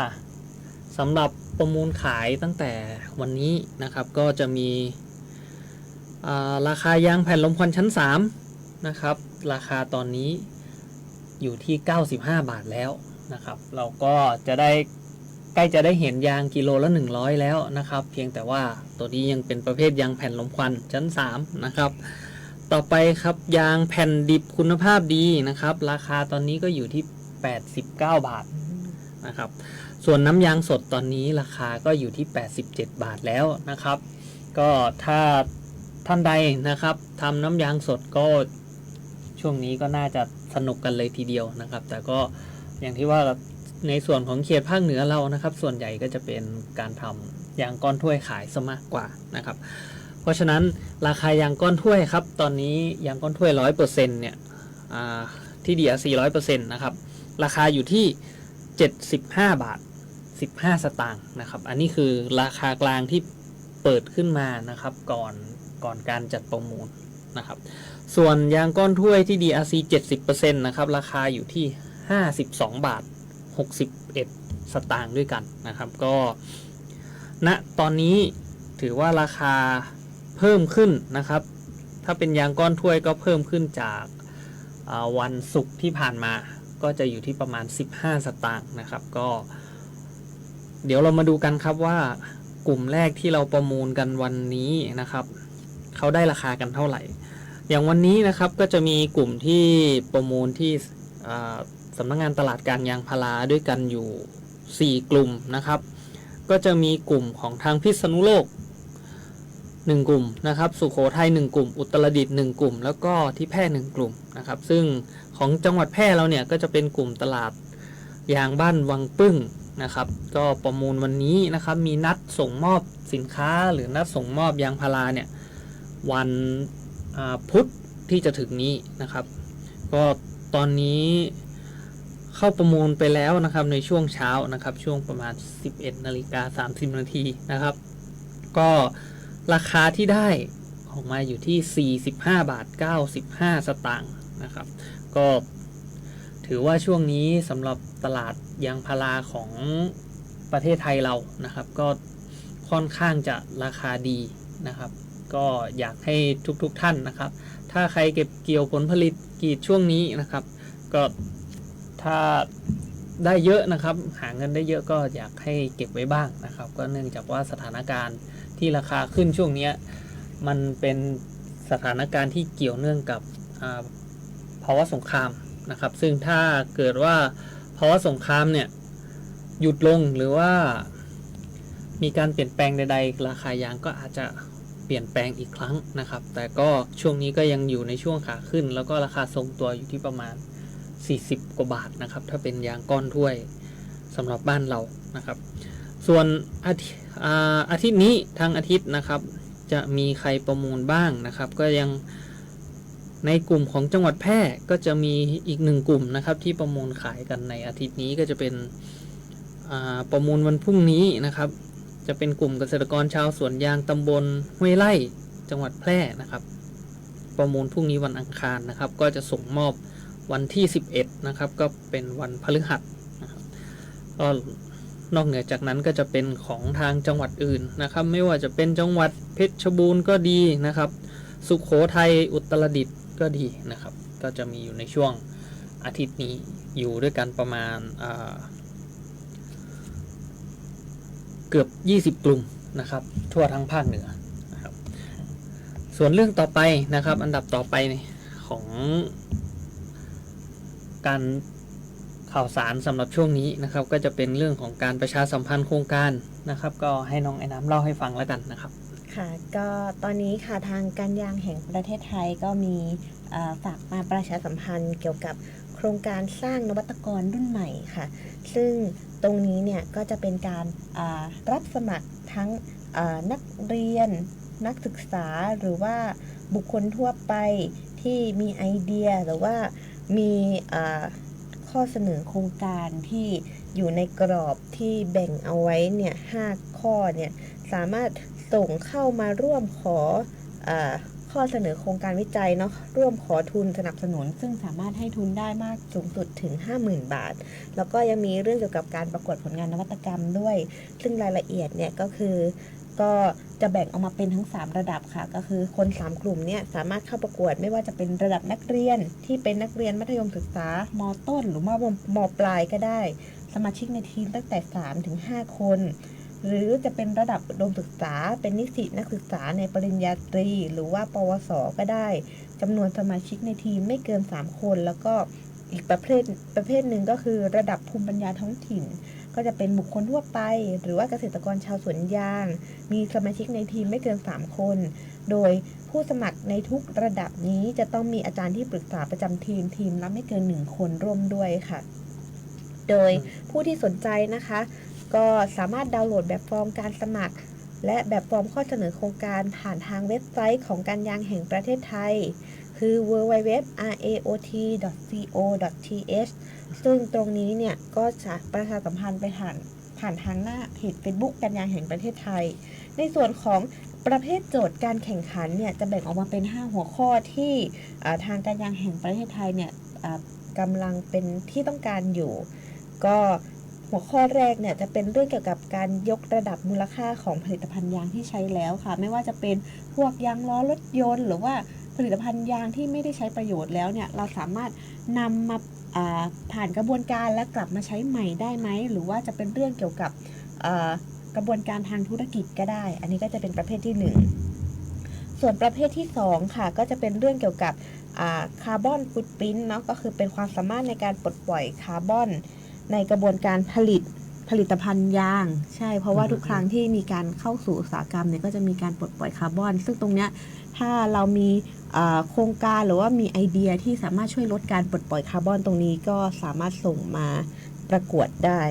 สำหรับประมูลขายตั้งแต่วันนี้นะครับก็จะมีราคายางแผ่นลมควันชั้น3นะครับราคาตอนนี้อยู่ที่95 บาทแล้วนะครับเราก็จะได้ใกล้จะได้เห็นยางกิโลละ100แล้วนะครับเพียงแต่ว่าตัวนี้ยังเป็นประเภทยางแผ่นลมควันชั้น3นะครับต่อไปครับยางแผ่นดิบคุณภาพดีนะครับราคาตอนนี้ก็อยู่ที่89 บาทนะครับส่วนน้ำยางสดตอนนี้ราคาก็อยู่ที่87 บาทแล้วนะครับก็ถ้าท่านใดนะครับทำน้ำยางสดก็ช่วงนี้ก็น่าจะสนุกกันเลยทีเดียวนะครับแต่ก็อย่างที่ว่าในส่วนของเขตภาคเหนือเรานะครับส่วนใหญ่ก็จะเป็นการทำยางก้อนถ้วยขายซะมากกว่านะครับเพราะฉะนั้นราคายางก้อนถ้วยครับตอนนี้ยางก้อนถ้วย 100% เนี่ยที่DRC 100% นะครับราคาอยู่ที่75 บาท 15 สตางค์นะครับอันนี้คือราคากลางที่เปิดขึ้นมานะครับก่อนการจัดประมูลนะครับส่วนยางก้อนถ้วยที่ DRC 70% นะครับราคาอยู่ที่52 บาท 61 สตางค์ด้วยกันนะครับก็ณตอนนี้ถือว่าราคาเพิ่มขึ้นนะครับถ้าเป็นยางก้อนถ้วยก็เพิ่มขึ้นจากวันศุกร์ที่ผ่านมาก็จะอยู่ที่ประมาณ15 สตางค์นะครับก็เดี๋ยวเรามาดูกันครับว่ากลุ่มแรกที่เราประมูลกันวันนี้นะครับเขาได้ราคากันเท่าไหร่อย่างวันนี้นะครับก็จะมีกลุ่มที่ประมูลที่สำนักงานตลาดกลางยางพาราด้วยกันอยู่4กลุ่มนะครับก็จะมีกลุ่มของทางพิษณุโลก1กลุ่มนะครับสุโขทัย1กลุ่มอุตรดิตถ์1กลุ่มแล้วก็ที่แพร่1กลุ่มนะครับซึ่งของจังหวัดแพร่เราเนี่ยก็จะเป็นกลุ่มตลาดยางบ้านวังปึ้งนะครับก็ประมูลวันนี้นะครับมีนัดส่งมอบสินค้าหรือนัดส่งมอบยางพาราเนี่ยวันพุธที่จะถึงนี้นะครับก็ตอนนี้เข้าประมูลไปแล้วนะครับในช่วงเช้านะครับช่วงประมาณ 11:30 นาทีนะครับก็ราคาที่ได้ออกมาอยู่ที่45 บาท 95 สตางค์นะครับก็ถือว่าช่วงนี้สำหรับตลาดยางพาราของประเทศไทยเรานะครับก็ค่อนข้างจะราคาดีนะครับก็อยากให้ทุกท่านนะครับถ้าใครเก็บเกี่ยวผลผลิตกรีดช่วงนี้นะครับก็ถ้าได้เยอะนะครับหาเงินได้เยอะก็อยากให้เก็บไว้บ้างนะครับก็เนื่องจากว่าสถานการณ์ที่ราคาขึ้นช่วงนี้มันเป็นสถานการณ์ที่เกี่ยวเนื่องกับภาวะสงครามนะครับซึ่งถ้าเกิดว่าภาวะสงครามเนี่ยหยุดลงหรือว่ามีการเปลี่ยนแปลงใดๆราคายางก็อาจจะเปลี่ยนแปลงอีกครั้งนะครับแต่ก็ช่วงนี้ก็ยังอยู่ในช่วงขาขึ้นแล้วก็ราคาทรงตัวอยู่ที่ประมาณ40 กว่าบาทนะครับถ้าเป็นยางก้อนถ้วยสำหรับบ้านเรานะครับส่วนอาทิตย์นี้ทางอาทิตย์นะครับจะมีใครประมูลบ้างนะครับก็ยังในกลุ่มของจังหวัดแพร่ก็จะมีอีก1กลุ่มนะครับที่ประมูลขายกันในอาทิตย์นี้ก็จะเป็นประมูลวันพรุ่งนี้นะครับจะเป็นกลุ่มเกษตรกรชาวสวนยางตำบลห้วยไร่จังหวัดแพร่นะครับประมูลพรุ่งนี้วันอังคารนะครับก็จะส่งมอบวันที่11นะครับก็เป็นวันพฤหัสนะครับก็ นอกเหนือจากนั้นก็จะเป็นของทางจังหวัดอื่นนะครับไม่ว่าจะเป็นจังหวัดเพชรบูรณ์ก็ดีนะครับสุโขทัยอุตรดิตถ์ก็ดีนะครับก็จะมีอยู่ในช่วงอาทิตย์นี้อยู่ด้วยกันประมาณเกือบ20 กลุ่มนะครับทั่วทั้งภาคเหนือนะครับส่วนเรื่องต่อไปนะครับอันดับต่อไปของการข่าวสารสำหรับช่วงนี้นะครับก็จะเป็นเรื่องของการประชาสัมพันธ์โครงการนะครับก็ให้น้องไอ้น้ำเล่าให้ฟังแล้วกันนะครับค่ะก็ตอนนี้ค่ะทางการยางแห่งประเทศไทยก็มีฝากมาประชาสัมพันธ์เกี่ยวกับโครงการสร้างนวัตกรรุ่นใหม่ค่ะซึ่งตรงนี้เนี่ยก็จะเป็นการรับสมัครทั้งนักเรียนนักศึกษาหรือว่าบุคคลทั่วไปที่มีไอเดียหรือว่ามีข้อเสนอโครงการที่อยู่ในกรอบที่แบ่งเอาไว้เนี่ย5 ข้อเนี่ยสามารถส่งเข้ามาร่วมขอข้อเสนอโครงการวิจัยเนาะร่วมขอทุนสนับสนุนซึ่งสามารถให้ทุนได้มากสูงสุดถึง 50,000 บาทแล้วก็ยังมีเรื่องเกี่ยวกับการประกวดผลงานนวัตกรรมด้วยซึ่งรายละเอียดเนี่ยก็จะแบ่งออกมาเป็นทั้ง3ระดับค่ะก็คือคน3กลุ่มเนี่ยสามารถเข้าประกวดไม่ว่าจะเป็นระดับนักเรียนที่เป็นนักเรียนมัธยมศึกษาม.ต้นหรือว่าม.ปลายก็ได้สมาชิกในทีมตั้งแต่3 ถึง 5 คนหรือจะเป็นระดับอุดมศึกษาเป็นนิสิตนักศึกษาในปริญญาตรีหรือว่าปวสก็ได้จำนวนสมาชิกในทีมไม่เกิน3 คนแล้วก็อีกประเภทหนึ่งก็คือระดับภูมิปัญญาท้องถิ่นก็จะเป็นบุคคลทั่วไปหรือว่าเกษตรกรชาวสวนยางมีสมาชิกในทีมไม่เกิน3 คนโดยผู้สมัครในทุกระดับนี้จะต้องมีอาจารย์ที่ปรึกษาประจำทีมละไม่เกิน1 คนร่วมด้วยค่ะโดยผู้ที่สนใจนะคะก็สามารถดาวน์โหลดแบบฟอร์มการสมัครและแบบฟอร์มข้อเสนอโครงการผ่านทางเว็บไซต์ของการยางแห่งประเทศไทยคือ www.raot.co.th ซึ่งตรงนี้เนี่ยก็จะประชาสัมพันธ์ไปผ่านทางหน้าเพจ Facebook การยางแห่งประเทศไทยในส่วนของประเภทโจทย์การแข่งขันเนี่ยจะแบ่งออกมาเป็น5 หัวข้อที่ทางการยางแห่งประเทศไทยเนี่ยกำลังเป็นที่ต้องการอยู่ก็หัวข้อแรกเนี่ยจะเป็นเรื่องเกี่ยวกับการยกระดับมูลค่าของผลิตภัณฑ์ยางที่ใช้แล้วค่ะไม่ว่าจะเป็นพวกยางล้อรถยนต์หรือว่าผลิตภัณฑ์ยางที่ไม่ได้ใช้ประโยชน์แล้วเนี่ยเราสามารถนำมาผ่านกระบวนการและกลับมาใช้ใหม่ได้ไหมหรือว่าจะเป็นเรื่องเกี่ยวกับกระบวนการทางธุรกิจก็ได้อันนี้ก็จะเป็นประเภทที่1ส่วนประเภทที่2ค่ะก็จะเป็นเรื่องเกี่ยวกับคาร์บอนฟุตพริ้นท์เนาะก็คือเป็นความสามารถในการปลดปล่อยคาร์บอนในกระบวนการผลิตภัณฑ์ยางใช่เพราะว่าทุกครั้งที่มีการเข้าสู่อุตสาหกรรมเนี่ยก็จะมีการปลดปล่อยคาร์บอนซึ่งตรงเนี้ยถ้าเรามีโครงการหรือว่ามีไอเดียที่สามารถช่วยลดการปลดปล่อยคาร์บอนตรงนี้ก็สามารถส่งมาประกวดได้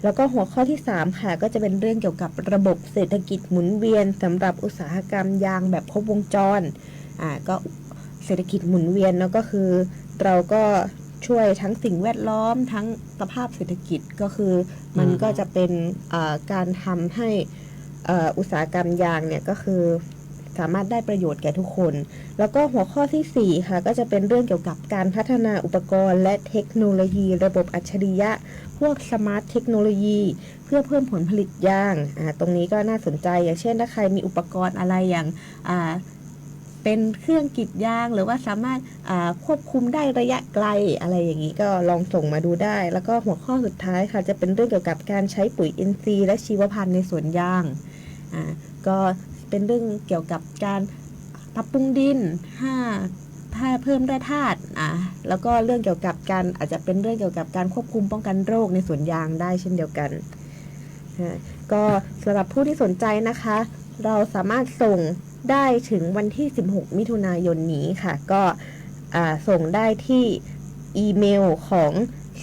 แล้วก็หัวข้อที่3ค่ะก็จะเป็นเรื่องเกี่ยวกับระบบเศรษฐกิจหมุนเวียนสำหรับอุตสาหกรรมยางแบบครบวงจรก็เศรษฐกิจหมุนเวียนแล้วก็คือเราก็ช่วยทั้งสิ่งแวดล้อมทั้งสภาพเศรษฐกิจก็คือมันก็จะเป็นการทำให้อุตสาหกรรมยางเนี่ยก็คือสามารถได้ประโยชน์แก่ทุกคนแล้วก็หัวข้อที่4ค่ะก็จะเป็นเรื่องเกี่ยวกับการพัฒนาอุปกรณ์และเทคโนโลยีระบบอัจฉริยะพวกสมาร์ทเทคโนโลยีเพื่อเพิ่มผลผลิตยางตรงนี้ก็น่าสนใจอย่างเช่นถ้าใครมีอุปกรณ์อะไรอย่างเป็นเครื่องกรีดยางหรือว่าสามารถควบคุมได้ระยะไกลอะไรอย่างนี้ก็ลองส่งมาดูได้แล้วก็หัวข้อสุดท้ายค่ะจะเป็นเรื่องเกี่ยวกับการใช้ปุ๋ยอินทรีย์และชีวพันธุ์ในสวนยางก็เป็นเรื่องเกี่ยวกับการปรับปรุงดินถ้าเพิ่มแร่ธาตุแล้วก็เรื่องเกี่ยวกับการอาจจะเป็นเรื่องเกี่ยวกับการควบคุมป้องกันโรคในสวนยางได้เช่นเดียวกันก็สำหรับผู้ที่สนใจนะคะเราสามารถส่งได้ถึงวันที่16 มิถุนายนนี้ค่ะก็ส่งได้ที่อีเมลของ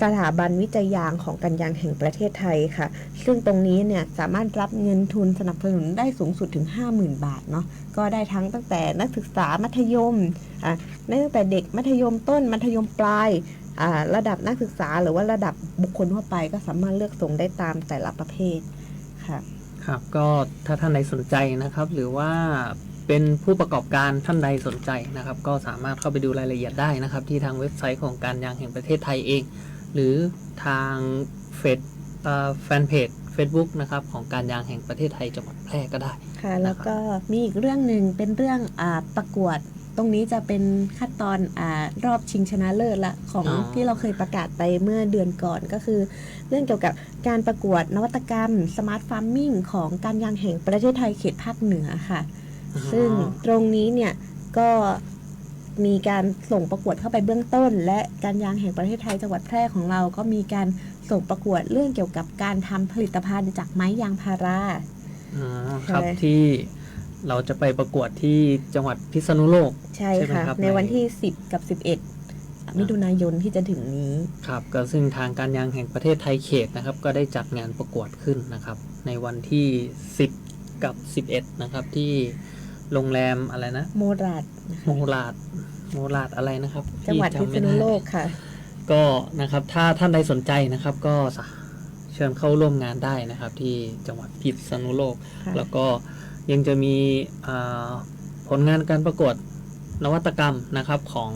สถาบันวิจัยยางของการยางแห่งประเทศไทยค่ะซึ่งตรงนี้เนี่ยสามารถรับเงินทุนสนับสนุนได้สูงสุดถึง 50,000 บาทเนาะก็ได้ตั้งแต่นักศึกษามัธยมตั้งแต่เด็กมัธยมต้นมัธยมปลายระดับนักศึกษาหรือว่าระดับบุคคลทั่วไปก็สามารถเลือกส่งได้ตามแต่ละประเภทค่ะครับก็ถ้าท่านใดสนใจนะครับหรือว่าเป็นผู้ประกอบการท่านใดสนใจนะครับก็สามารถเข้าไปดูรายละเอียดได้นะครับที่ทางเว็บไซต์ของการยางแห่งประเทศไทยเองหรือทางแฟนเพจ Facebook นะครับของการยางแห่งประเทศไทยจังหวัดแพร่ก็ได้ ค่ะแล้วก็มีอีกเรื่องหนึ่งเป็นเรื่องประกวดตรงนี้จะเป็นขั้นตอนรอบชิงชนะเลิศละของที่เราเคยประกาศไปเมื่อเดือนก่อนก็คือ เรื่องเกี่ยวกับการประกวดนวัตกรรมสมาร์ทฟาร์มมิ่งของการยางแห่งประเทศไทยเขตภาคเหนือค่ะซึ่งตรงนี้เนี่ยก็มีการส่งประกวดเข้าไปเบื้องต้น และการยางแห่งประเทศไทยจังหวัดแพร่ของเราก็มีการส่งประกวดเรื่องเกี่ยวกับการทำผลิตภัณฑ์จากไม้ยางพาราครับที่เราจะไปประกวดที่จังหวัดพิษณุโลกใช่ค่ะในวันที่10กับ11มิถุนายนที่จะถึงนี้ครับก็ซึ่งทางการยางแห่งประเทศไทยเขตนะครับก็ได้จัดงานประกวดขึ้นนะครับในวันที่10กับ11นะครับที่โรงแรมอะไรนะโมราดอะไรนะครับจังหวัดพิษณุโลกค่ะก็นะครับถ้าท่านใดสนใจนะครับก็เชิญเข้าร่วมงานได้นะครับที่จังหวัดพิษณุโลกแล้วก็ยังจะมีผลงานการประกวดนวัตกรรมนะครับของ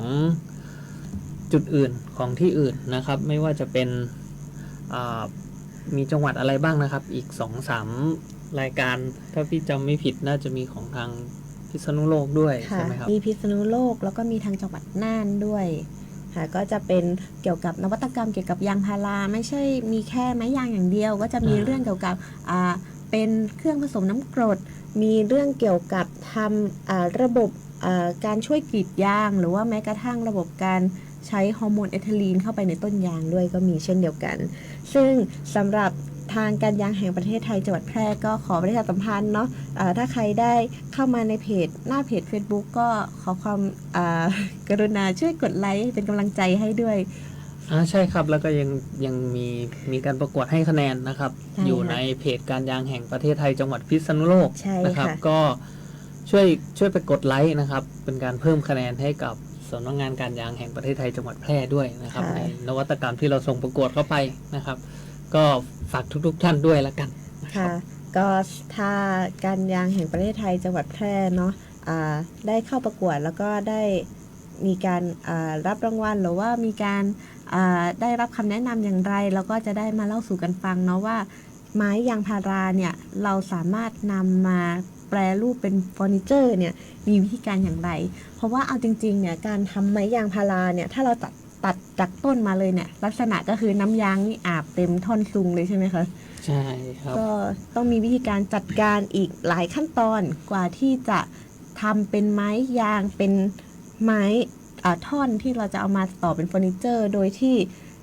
จุดอื่นของที่อื่นนะครับไม่ว่าจะเป็นมีจังหวัดอะไรบ้างนะครับอีก 2-3 รายการถ้าพี่จำไม่ผิดน่าจะมีของทางพิษณุโลกด้วยใช่ไหมครับมีพิษณุโลกแล้วก็มีทางจังหวัดน่านด้วยค่ะก็จะเป็นเกี่ยวกับนวัตกรรมเกี่ยวกับยางพาราไม่ใช่มีแค่ไม้ยางอย่างเดียวก็จะมีเรื่องเกี่ยวกับเป็นเครื่องผสมน้ำกรดมีเรื่องเกี่ยวกับทำระบบการช่วยกรีดยางหรือว่าแม้กระทั่งระบบการใช้ฮอร์โมนเอทิลีนเข้าไปในต้นยางด้วยก็มีเช่นเดียวกันซึ่งสำหรับทางการยางแห่งประเทศไทยจังหวัดแพร่ก็ขอประชาสัมพันธ์เนาะถ้าใครได้เข้ามาในเพจหน้าเพจ Facebook ก็ขอความกรุณาช่วยกดไลค์เป็นกำลังใจให้ด้วยใช่ครับแล้วก็ยังมีการประกวดให้คะแนนนะครับอยู่ในเพจการยางแห่งประเทศไทยจังหวัดพิษณุโลกนะครับก็ช่วยไปกดไลค์นะครับเป็นการเพิ่มคะแนนให้กับสำนักงานการยางแห่งประเทศไทยจังหวัดแพร่ด้วยนะครับในนวัตกรรมที่เราส่งประกวดเข้าไปนะครับก็ฝากทุกท่านด้วยละกันค่ะก็ถ้าการยางแห่งประเทศไทยจังหวัดแพร่เนาะได้เข้าประกวดแล้วก็ได้มีการรับรางวัลหรือว่ามีการได้รับคำแนะนำอย่างไรแล้วก็จะได้มาเล่าสู่กันฟังเนาะว่าไม้ยางพาราเนี่ยเราสามารถนำมาแปรรูปเป็นเฟอร์นิเจอร์เนี่ยมีวิธีการอย่างไรเพราะว่าเอาจริงๆเนี่ยการทำไม้ยางพาราเนี่ยถ้าเราตัดจากต้นมาเลยเนี่ยลักษณะก็คือน้ำยางนี่อาบเต็มท่อนซุงเลยใช่ไหมคะใช่ครับก็ต้องมีวิธีการจัดการอีกหลายขั้นตอนกว่าที่จะทำเป็นไม้ยางเป็นไม้ท่อนที่เราจะเอามาต่อเป็นเฟอร์นิเจอร์โดยที่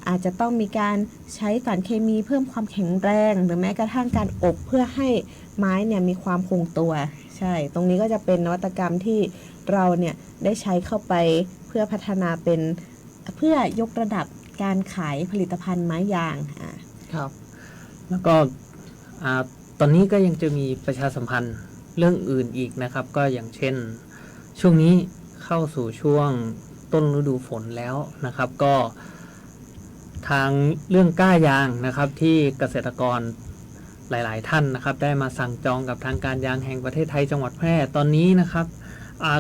อาจจะต้องมีการใช้สารเคมีเพิ่มความแข็งแรงหรือแม้กระทั่งการอบเพื่อให้ไม้เนี่ยมีความคงตัวใช่ตรงนี้ก็จะเป็นนวัตกรรมที่เราเนี่ยได้ใช้เข้าไปเพื่อพัฒนาเป็นเพื่อยกระดับการขายผลิตภัณฑ์ไม้ยางครับแล้วก็ตอนนี้ก็ยังจะมีประชาสัมพันธ์เรื่องอื่นอีกนะครับก็อย่างเช่นช่วงนี้เข้าสู่ช่วงต้นฤดูฝนแล้วนะครับก็ทางเรื่องก้ายางนะครับที่เกษตรกรหลายๆท่านนะครับได้มาสั่งจองกับทางการยางแห่งประเทศไทยจังหวัดแพร่ตอนนี้นะครับ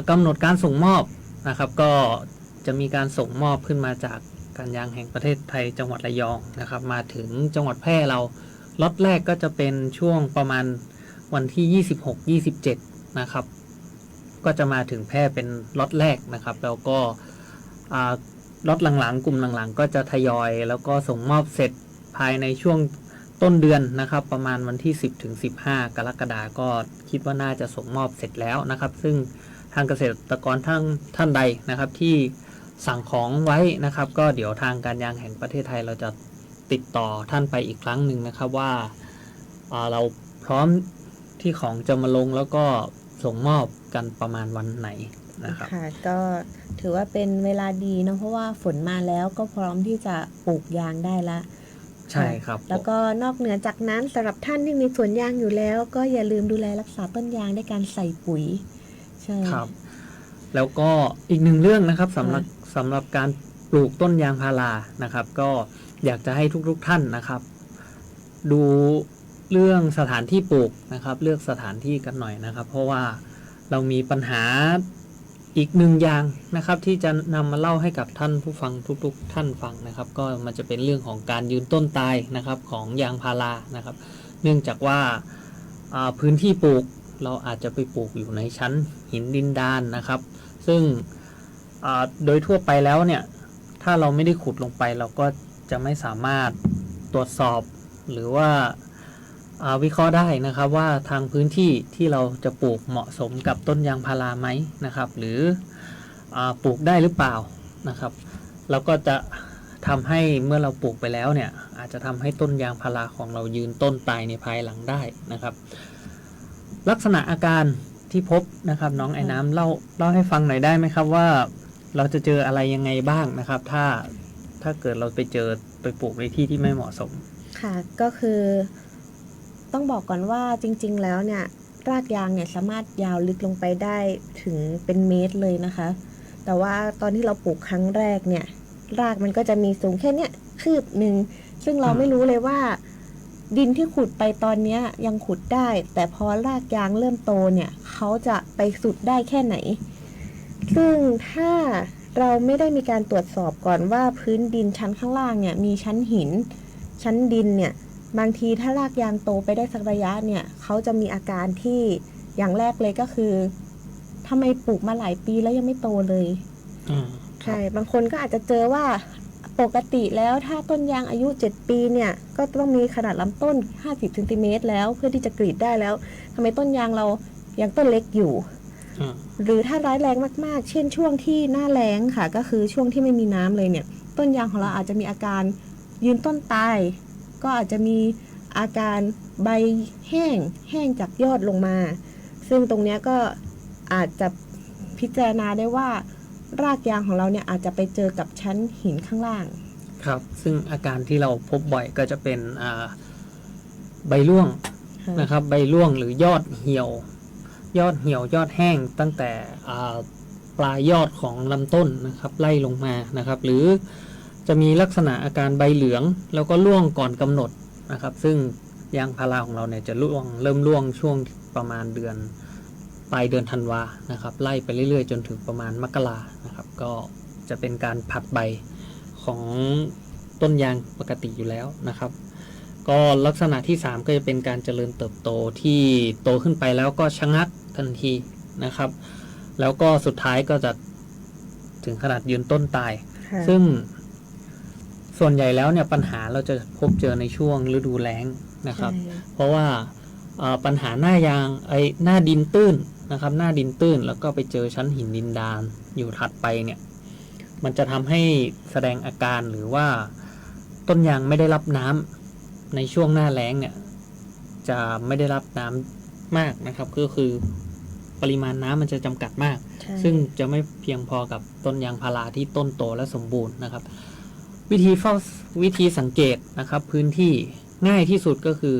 กำหนดการส่งมอบนะครับก็จะมีการส่งมอบขึ้นมาจากการยางแห่งประเทศไทยจังหวัดระยองนะครับมาถึงจังหวัดแพร่เราล็อตแรกก็จะเป็นช่วงประมาณวันที่ 26-27 นะครับก็จะมาถึงแพร่เป็นล็อตแรกนะครับแล้วก็ล็อตหลังๆกลุ่มหลังๆก็จะทยอยแล้วก็ส่งมอบเสร็จภายในช่วงต้นเดือนนะครับประมาณวันที่10-15 กรกฎาคมก็คิดว่าน่าจะส่งมอบเสร็จแล้วนะครับซึ่งทางเกษตรกรท่านใดนะครับที่สั่งของไว้นะครับก็เดี๋ยวทางการยางแห่งประเทศไทยเราจะติดต่อท่านไปอีกครั้งหนึ่งนะครับว่าเราพร้อมที่ของจะมาลงแล้วก็ส่งมอบกันประมาณวันไหนนะครับค่ะก็ถือว่าเป็นเวลาดีเนาะเพราะว่าฝนมาแล้วก็พร้อมที่จะปลูกยางได้ละใช่ครับแล้วก็นอกเหนือจากนั้นสำหรับท่านที่มีสวนยางอยู่แล้วก็อย่าลืมดูแลรักษาต้นยางด้วยการใส่ปุ๋ยใช่ครับแล้วก็อีกหนึ่งเรื่องนะครับสำหรับการปลูกต้นยางพารานะครับก็อยากจะให้ทุกท่านนะครับดูเรื่องสถานที่ปลูกนะครับเลือกสถานที่กันหน่อยนะครับเพราะว่าเรามีปัญหาอีกหนึ่งอย่างนะครับที่จะนำมาเล่าให้กับท่านผู้ฟังทุกท่านฟังนะครับก็มันจะเป็นเรื่องของการยืนต้นตายนะครับของยางพารานะครับ เนื่องจากว่าพื้นที่ปลูกเราอาจจะไปปลูกอยู่ในชั้นหินดินดานนะครับซึ่งโดยทั่วไปแล้วเนี่ยถ้าเราไม่ได้ขุดลงไปเราก็จะไม่สามารถตรวจสอบหรือว่าวิเคราะห์ได้นะครับว่าทางพื้นที่ที่เราจะปลูกเหมาะสมกับต้นยางพาราไหมนะครับหรือปลูกได้หรือเปล่านะครับแล้วก็จะทำให้เมื่อเราปลูกไปแล้วเนี่ยอาจจะทำให้ต้นยางพาราของเรายืนต้นตายในภายหลังได้นะครับลักษณะอาการที่พบนะครับน้องไอ้น้ำเล่าให้ฟังหน่อยได้ไหมครับว่าเราจะเจออะไรยังไงบ้างนะครับถ้าเกิดเราไปปลูกในที่ที่ไม่เหมาะสมค่ะก็คือต้องบอกก่อนว่าจริงๆแล้วเนี่ยรากยางเนี่ยสามารถยาวลึกลงไปได้ถึงเป็นเมตรเลยนะคะแต่ว่าตอนที่เราปลูกครั้งแรกเนี่ยรากมันก็จะมีสูงแค่เนี้ยคืบหนึ่งซึ่งเราไม่รู้เลยว่าดินที่ขุดไปตอนนี้ยังขุดได้แต่พอรากยางเริ่มโตเนี่ยเขาจะไปสุดได้แค่ไหนซึ่งถ้าเราไม่ได้มีการตรวจสอบก่อนว่าพื้นดินชั้นข้างล่างเนี่ยมีชั้นหินชั้นดินเนี่ยบางทีถ้ารากยางโตไปได้สักระยะเนี่ยเขาจะมีอาการที่อย่างแรกเลยก็คือทำไมปลูกมาหลายปีแล้วยังไม่โตเลยใช่บางคนก็อาจจะเจอว่าปกติแล้วถ้าต้นยางอายุ7ปีเนี่ยก็ต้องมีขนาดลำต้น50 เซนติเมตรแล้วเพื่อที่จะกรีดได้แล้วทำไมต้นยางเรายังต้นเล็กอยู่หรือถ้าร้ายแรงมากๆเช่นช่วงที่หน้าแล้งค่ะก็คือช่วงที่ไม่มีน้ำเลยเนี่ยต้นยางของเราอาจจะมีอาการยืนต้นตายก็อาจจะมีอาการใบแห้งจากยอดลงมาซึ่งตรงนี้ก็อาจจะพิจารณาได้ว่ารากยางของเราเนี่ยอาจจะไปเจอกับชั้นหินข้างล่างครับซึ่งอาการที่เราพบบ่อยก็จะเป็นใบร่วงนะครับใบร่วงหรือยอดเหี่ยวยอดแห้งตั้งแต่ปลายยอดของลำต้นนะครับไล่ลงมานะครับหรือจะมีลักษณะอาการใบเหลืองแล้วก็ร่วงก่อนกำหนดนะครับซึ่งยางพาราของเราเนี่ยจะเริ่มร่วงช่วงประมาณปลายเดือนธันวานะครับไล่ไปเรื่อยๆจนถึงประมาณมกรานะครับก็จะเป็นการผลัดใบของต้นยางปกติอยู่แล้วนะครับก็ลักษณะที่3ก็จะเป็นการเจริญเติบโตที่โตขึ้นไปแล้วก็ชะงักทันทีนะครับแล้วก็สุดท้ายก็จะถึงขนาดยืนต้นตายซึ่งส่วนใหญ่แล้วเนี่ยปัญหาเราจะพบเจอในช่วงฤดูแล้งนะครับเพราะว่าปัญหาหน้ายางหน้าดินตื้นนะครับหน้าดินตื้นแล้วก็ไปเจอชั้นหินดินดานอยู่ถัดไปเนี่ยมันจะทำให้แสดงอาการหรือว่าต้นยางไม่ได้รับน้ำในช่วงหน้าแล้งเนี่ยจะไม่ได้รับน้ำมากนะครับก็คือปริมาณน้ำมันจะจำกัดมากซึ่งจะไม่เพียงพอกับต้นยางพาราที่ต้นโตและสมบูรณ์นะครับวิธีสังเกตนะครับพื้นที่ง่ายที่สุดก็คือ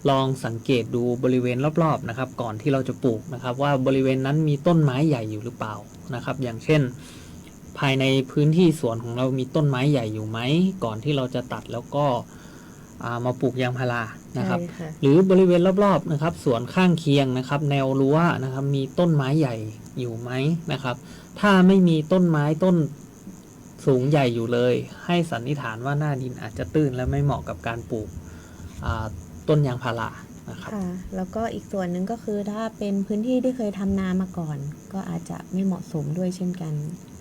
ลองสังเกตดูบริเวณรอบๆนะครับก่อนที่เราจะปลูกนะครับว่าบริเวณนั้นมีต้นไม้ใหญ่อยู่หรือเปล่านะครับอย่างเช่นภายในพื้นที่สวนของเรามีต้นไม้ใหญ่อยู่ไหมก่อนที่เราจะตัดแล้วก็มาปลูกยางพารานะครับหรือบริเวณรอบๆนะครับสวนข้างเคียงนะครับแนวรั้วนะครับมีต้นไม้ใหญ่อยู่ไหมนะครับถ้าไม่มีต้นไม้ต้นสูงใหญ่อยู่เลยให้สันนิษฐานว่าหน้าดินอาจจะตื้นและไม่เหมาะกับการปลูกต้นยางพารานะครับแล้วก็อีกส่วนหนึ่งก็คือถ้าเป็นพื้นที่ที่เคยทำนามาก่อนก็อาจจะไม่เหมาะสมด้วยเช่นกัน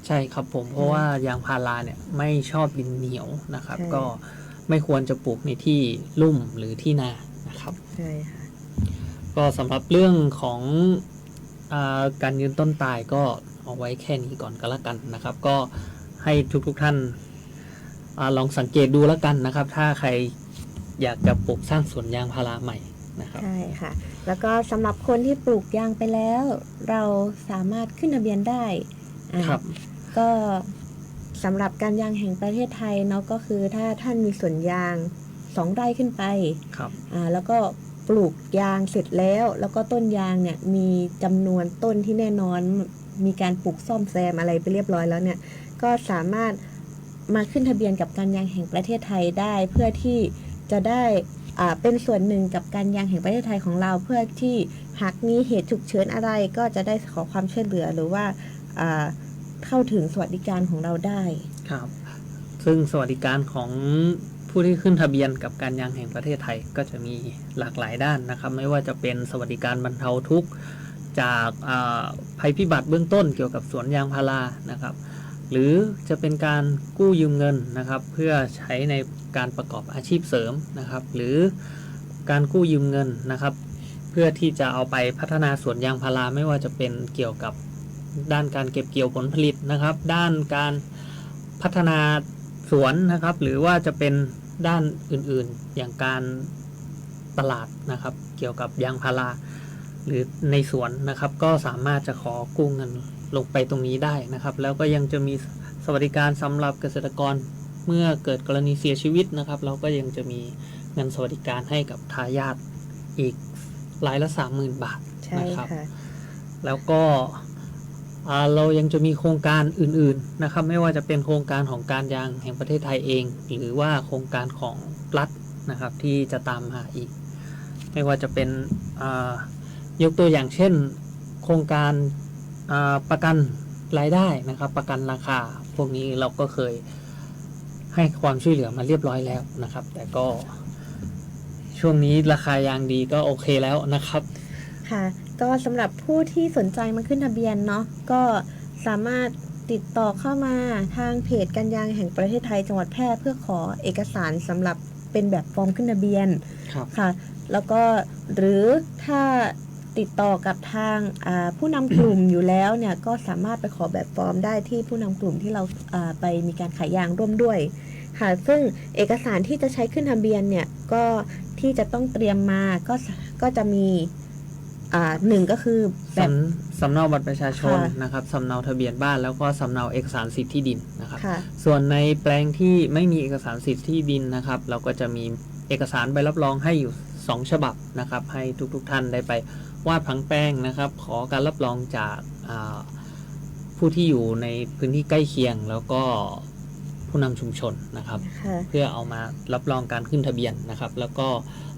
ใช่ครับผมเพราะว่ายางพาราเนี่ยไม่ชอบดินเหนียวนะครับก็ไม่ควรจะปลูกในที่ลุ่มหรือที่นานะครับใช่ค่ะก็สำหรับเรื่องของการยืนต้นตายก็เอาไว้แค่นี้ก่อนก็แล้วกันนะครับก็ให้ทุกท่านลองสังเกตดูแล้วกันนะครับถ้าใครอยากจะปลูกสร้างสวนยางพาราใหม่นะครับใช่ค่ะแล้วก็สำหรับคนที่ปลูกยางไปแล้วเราสามารถขึ้นทะเบียนได้ครับก็สำหรับการยางแห่งประเทศไทยเนาะก็คือถ้าท่านมีสวนยาง2 ไร่ขึ้นไปครับแล้วก็ปลูกยางเสร็จแล้วก็ต้นยางเนี่ยมีจำนวนต้นที่แน่นอนมีการปลูกซ่อมแซมอะไรไปเรียบร้อยแล้วเนี่ยก็สามารถมาขึ้นทะเบียนกับการยางแห่งประเทศไทยได้เพื่อที่จะได้เป็นส่วนหนึ่งกับการยางแห่งประเทศไทยของเราเพื่อที่หากมีเหตุฉุกเฉินอะไรก็จะได้ขอความช่วยเหลือหรือว่าเข้าถึงสวัสดิการของเราได้ครับซึ่งสวัสดิการของ ผู้ที่ขึ้นทะเบียนกับการยางแห่งประเทศไทยก็จะมีหลากหลายด้านนะครับไม่ว่าจะเป็นสวัสดิการบรรเทาทุกข์จากภัยพิบัติเบื้องต้นเกี่ยวกับสวนยางพารานะครับหรือจะเป็นการกู้ยืมเงินนะครับเพื่อใช้ในการประกอบอาชีพเสริมนะครับหรือการกู้ยืมเงินนะครับเพื่อที่จะเอาไปพัฒนาสวนยางพาราไม่ว่าจะเป็นเกี่ยวกับด้านการเก็บเกี่ยวผลผลิตนะครับด้านการพัฒนาสวนนะครับหรือว่าจะเป็นด้านอื่นๆอย่างการตลาดนะครับเกี่ยวกับยางพาราหรือในสวนนะครับก็สามารถจะขอกู้เงินลงไปตรงนี้ได้นะครับแล้วก็ยังจะมีสวัสดิการสำหรับเกษตรกรเมื่อเกิดกรณีเสียชีวิตนะครับเราก็ยังจะมีเงินสวัสดิการให้กับทายาทอีกรายละ 30,000 บาทนะครับแล้วก็เรายังจะมีโครงการอื่นๆนะครับไม่ว่าจะเป็นโครงการของการยางแห่งประเทศไทยเองหรือว่าโครงการของรัฐนะครับที่จะตามมาอีกไม่ว่าจะเป็นยกตัวอย่างเช่นโครงการประกันรายได้นะครับประกันราคาพวกนี้เราก็เคยให้ความช่วยเหลือมาเรียบร้อยแล้วนะครับแต่ก็ช่วงนี้ราคายางดีก็โอเคแล้วนะครับค่ะก็สำหรับผู้ที่สนใจมาขึ้นทะเบียนเนาะก็สามารถติดต่อเข้ามาทางเพจการยางแห่งประเทศไทยจังหวัดแพร่เพื่อขอเอกสารสำหรับเป็นแบบฟอร์มขึ้นทะเบียนค่ะแล้วก็หรือถ้าติดต่อกับทางผู้นำกลุ่มอยู่แล้วเนี่ยก็สามารถไปขอแบบฟอร์มได้ที่ผู้นำกลุ่มที่เราไปมีการขายยางร่วมด้วยค่ะซึ่งเอกสารที่จะใช้ขึ้นทะเบียนเนี่ยก็ที่จะต้องเตรียมมาก็จะมีหนึ่งก็คือแบบสำเนาบัตรประชาชนนะครับสำเนาทะเบียนบ้านแล้วก็สำเนาเอกสารสิทธิ์ที่ดินนะครับส่วนในแปลงที่ไม่มีเอกสารสิทธิ์ที่ดินนะครับเราก็จะมีเอกสารใบรับรองให้อยู่2ฉบับนะครับให้ทุกท่านได้ไปวาดผังแปลงนะครับขอการรับรองจากผู้ที่อยู่ในพื้นที่ใกล้เคียงแล้วก็ผู้นำชุมชนนะครับเพื่อเอามารับรองการขึ้นทะเบียนนะครับแล้วก็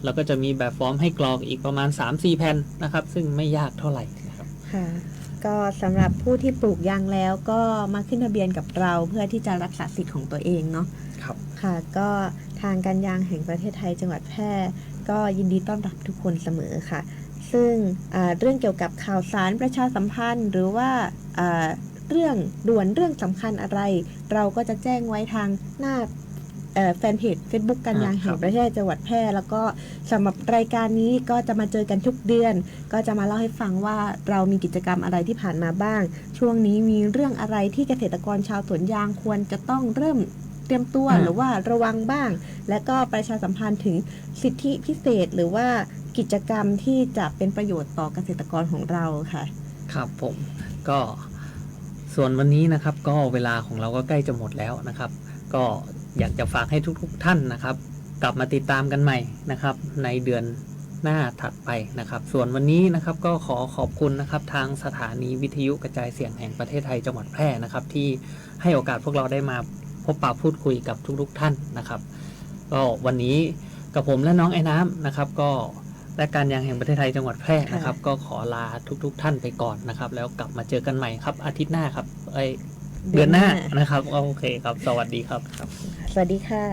เราก็จะมีแบบฟอร์มให้กรอกอีกประมาณ 3-4 แผ่นนะครับซึ่งไม่ยากเท่าไหร่นะครับค่ะก็สำหรับผู้ที่ปลูกยางแล้วก็มาขึ้นทะเบียนกับเราเพื่อที่จะรักษาสิทธิ์ของตัวเองเนาะครับค่ะก็ทางการยางแห่งประเทศไทยจังหวัดแพร่ก็ยินดีต้อนรับทุกคนเสมอค่ะซึ่งเรื่องเกี่ยวกับข่าวสารประชาสัมพันธ์หรือว่าเรื่องด่วนเรื่องสำคัญอะไรเราก็จะแจ้งไว้ทางหน้าแฟนเพจ Facebook การยางแห่งประเทศจังหวัดแพร่แล้วก็สำหรับรายการนี้ก็จะมาเจอกันทุกเดือนก็จะมาเล่าให้ฟังว่าเรามีกิจกรรมอะไรที่ผ่านมาบ้างช่วงนี้มีเรื่องอะไรที่เกษตรกรชาวสวนยางควรจะต้องเริ่มเตรียมตัวหรือว่าระวังบ้างและก็ประชาสัมพันธ์ถึงสิทธิพิเศษหรือว่ากิจกรรมที่จะเป็นประโยชน์ต่อเกษตรกรของเราค่ะครับผมก็ส่วนวันนี้นะครับก็เวลาของเราก็ใกล้จะหมดแล้วนะครับก็อยากจะฝากให้ทุกท่านนะครับกลับมาติดตามกันใหม่นะครับในเดือนหน้าถัดไปนะครับส่วนวันนี้นะครับก็ขอบคุณนะครับทางสถานีวิทยุกระจายเสียงแห่งประเทศไทยจังหวัดแพร่นะครับที่ให้โอกาสพวกเราได้มาพบปะพูดคุยกับทุกท่านนะครับก็วันนี้กับผมและน้องไอ้น้ำนะครับก็และการยางแห่งประเทศไทยจังหวัดแพร่นะครับก็ขอลาทุกท่านไปก่อนนะครับแล้วกลับมาเจอกันใหม่ครับอาทิตย์หน้าครับเดือนหน้านะครับโอเคครับสวัสดีครับสวัสดีค่ะ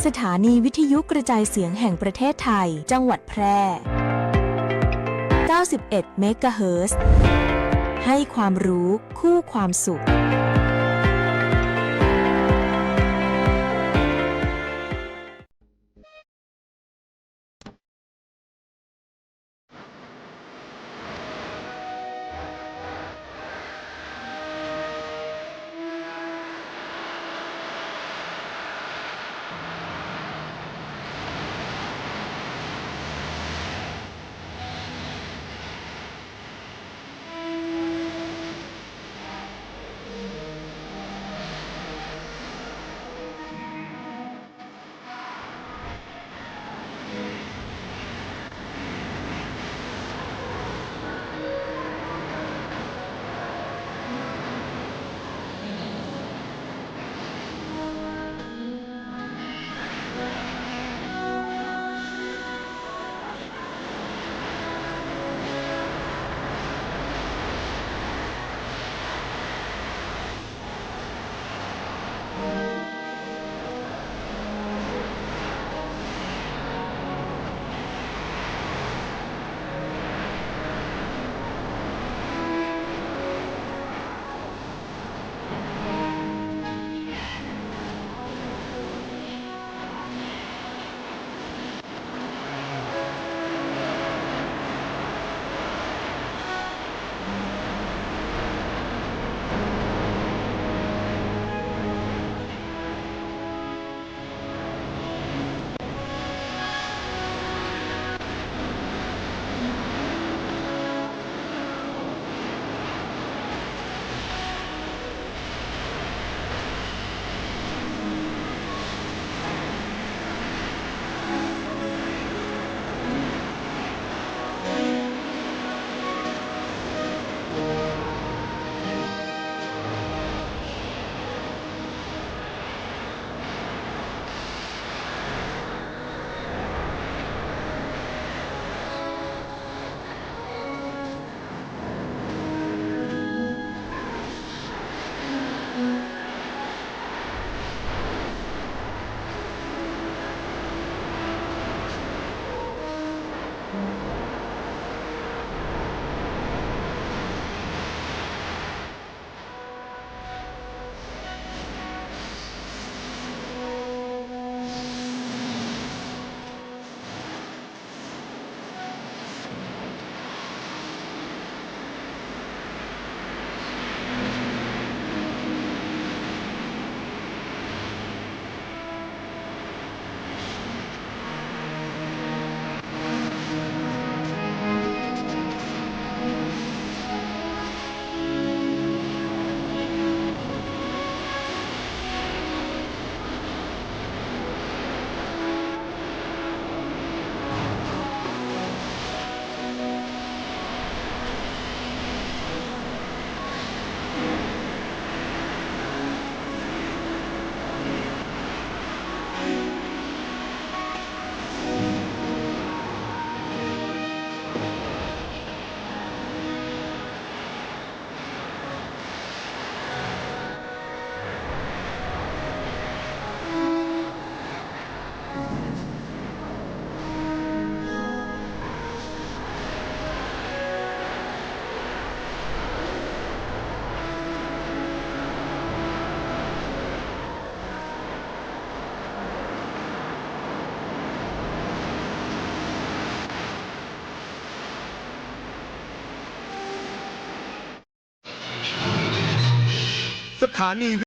สถานีวิทยุกระจายเสียงแห่งประเทศไทยจังหวัดแพร่ 91 เมกะเฮิรตซ์ให้ความรู้คู่ความสุข สถานี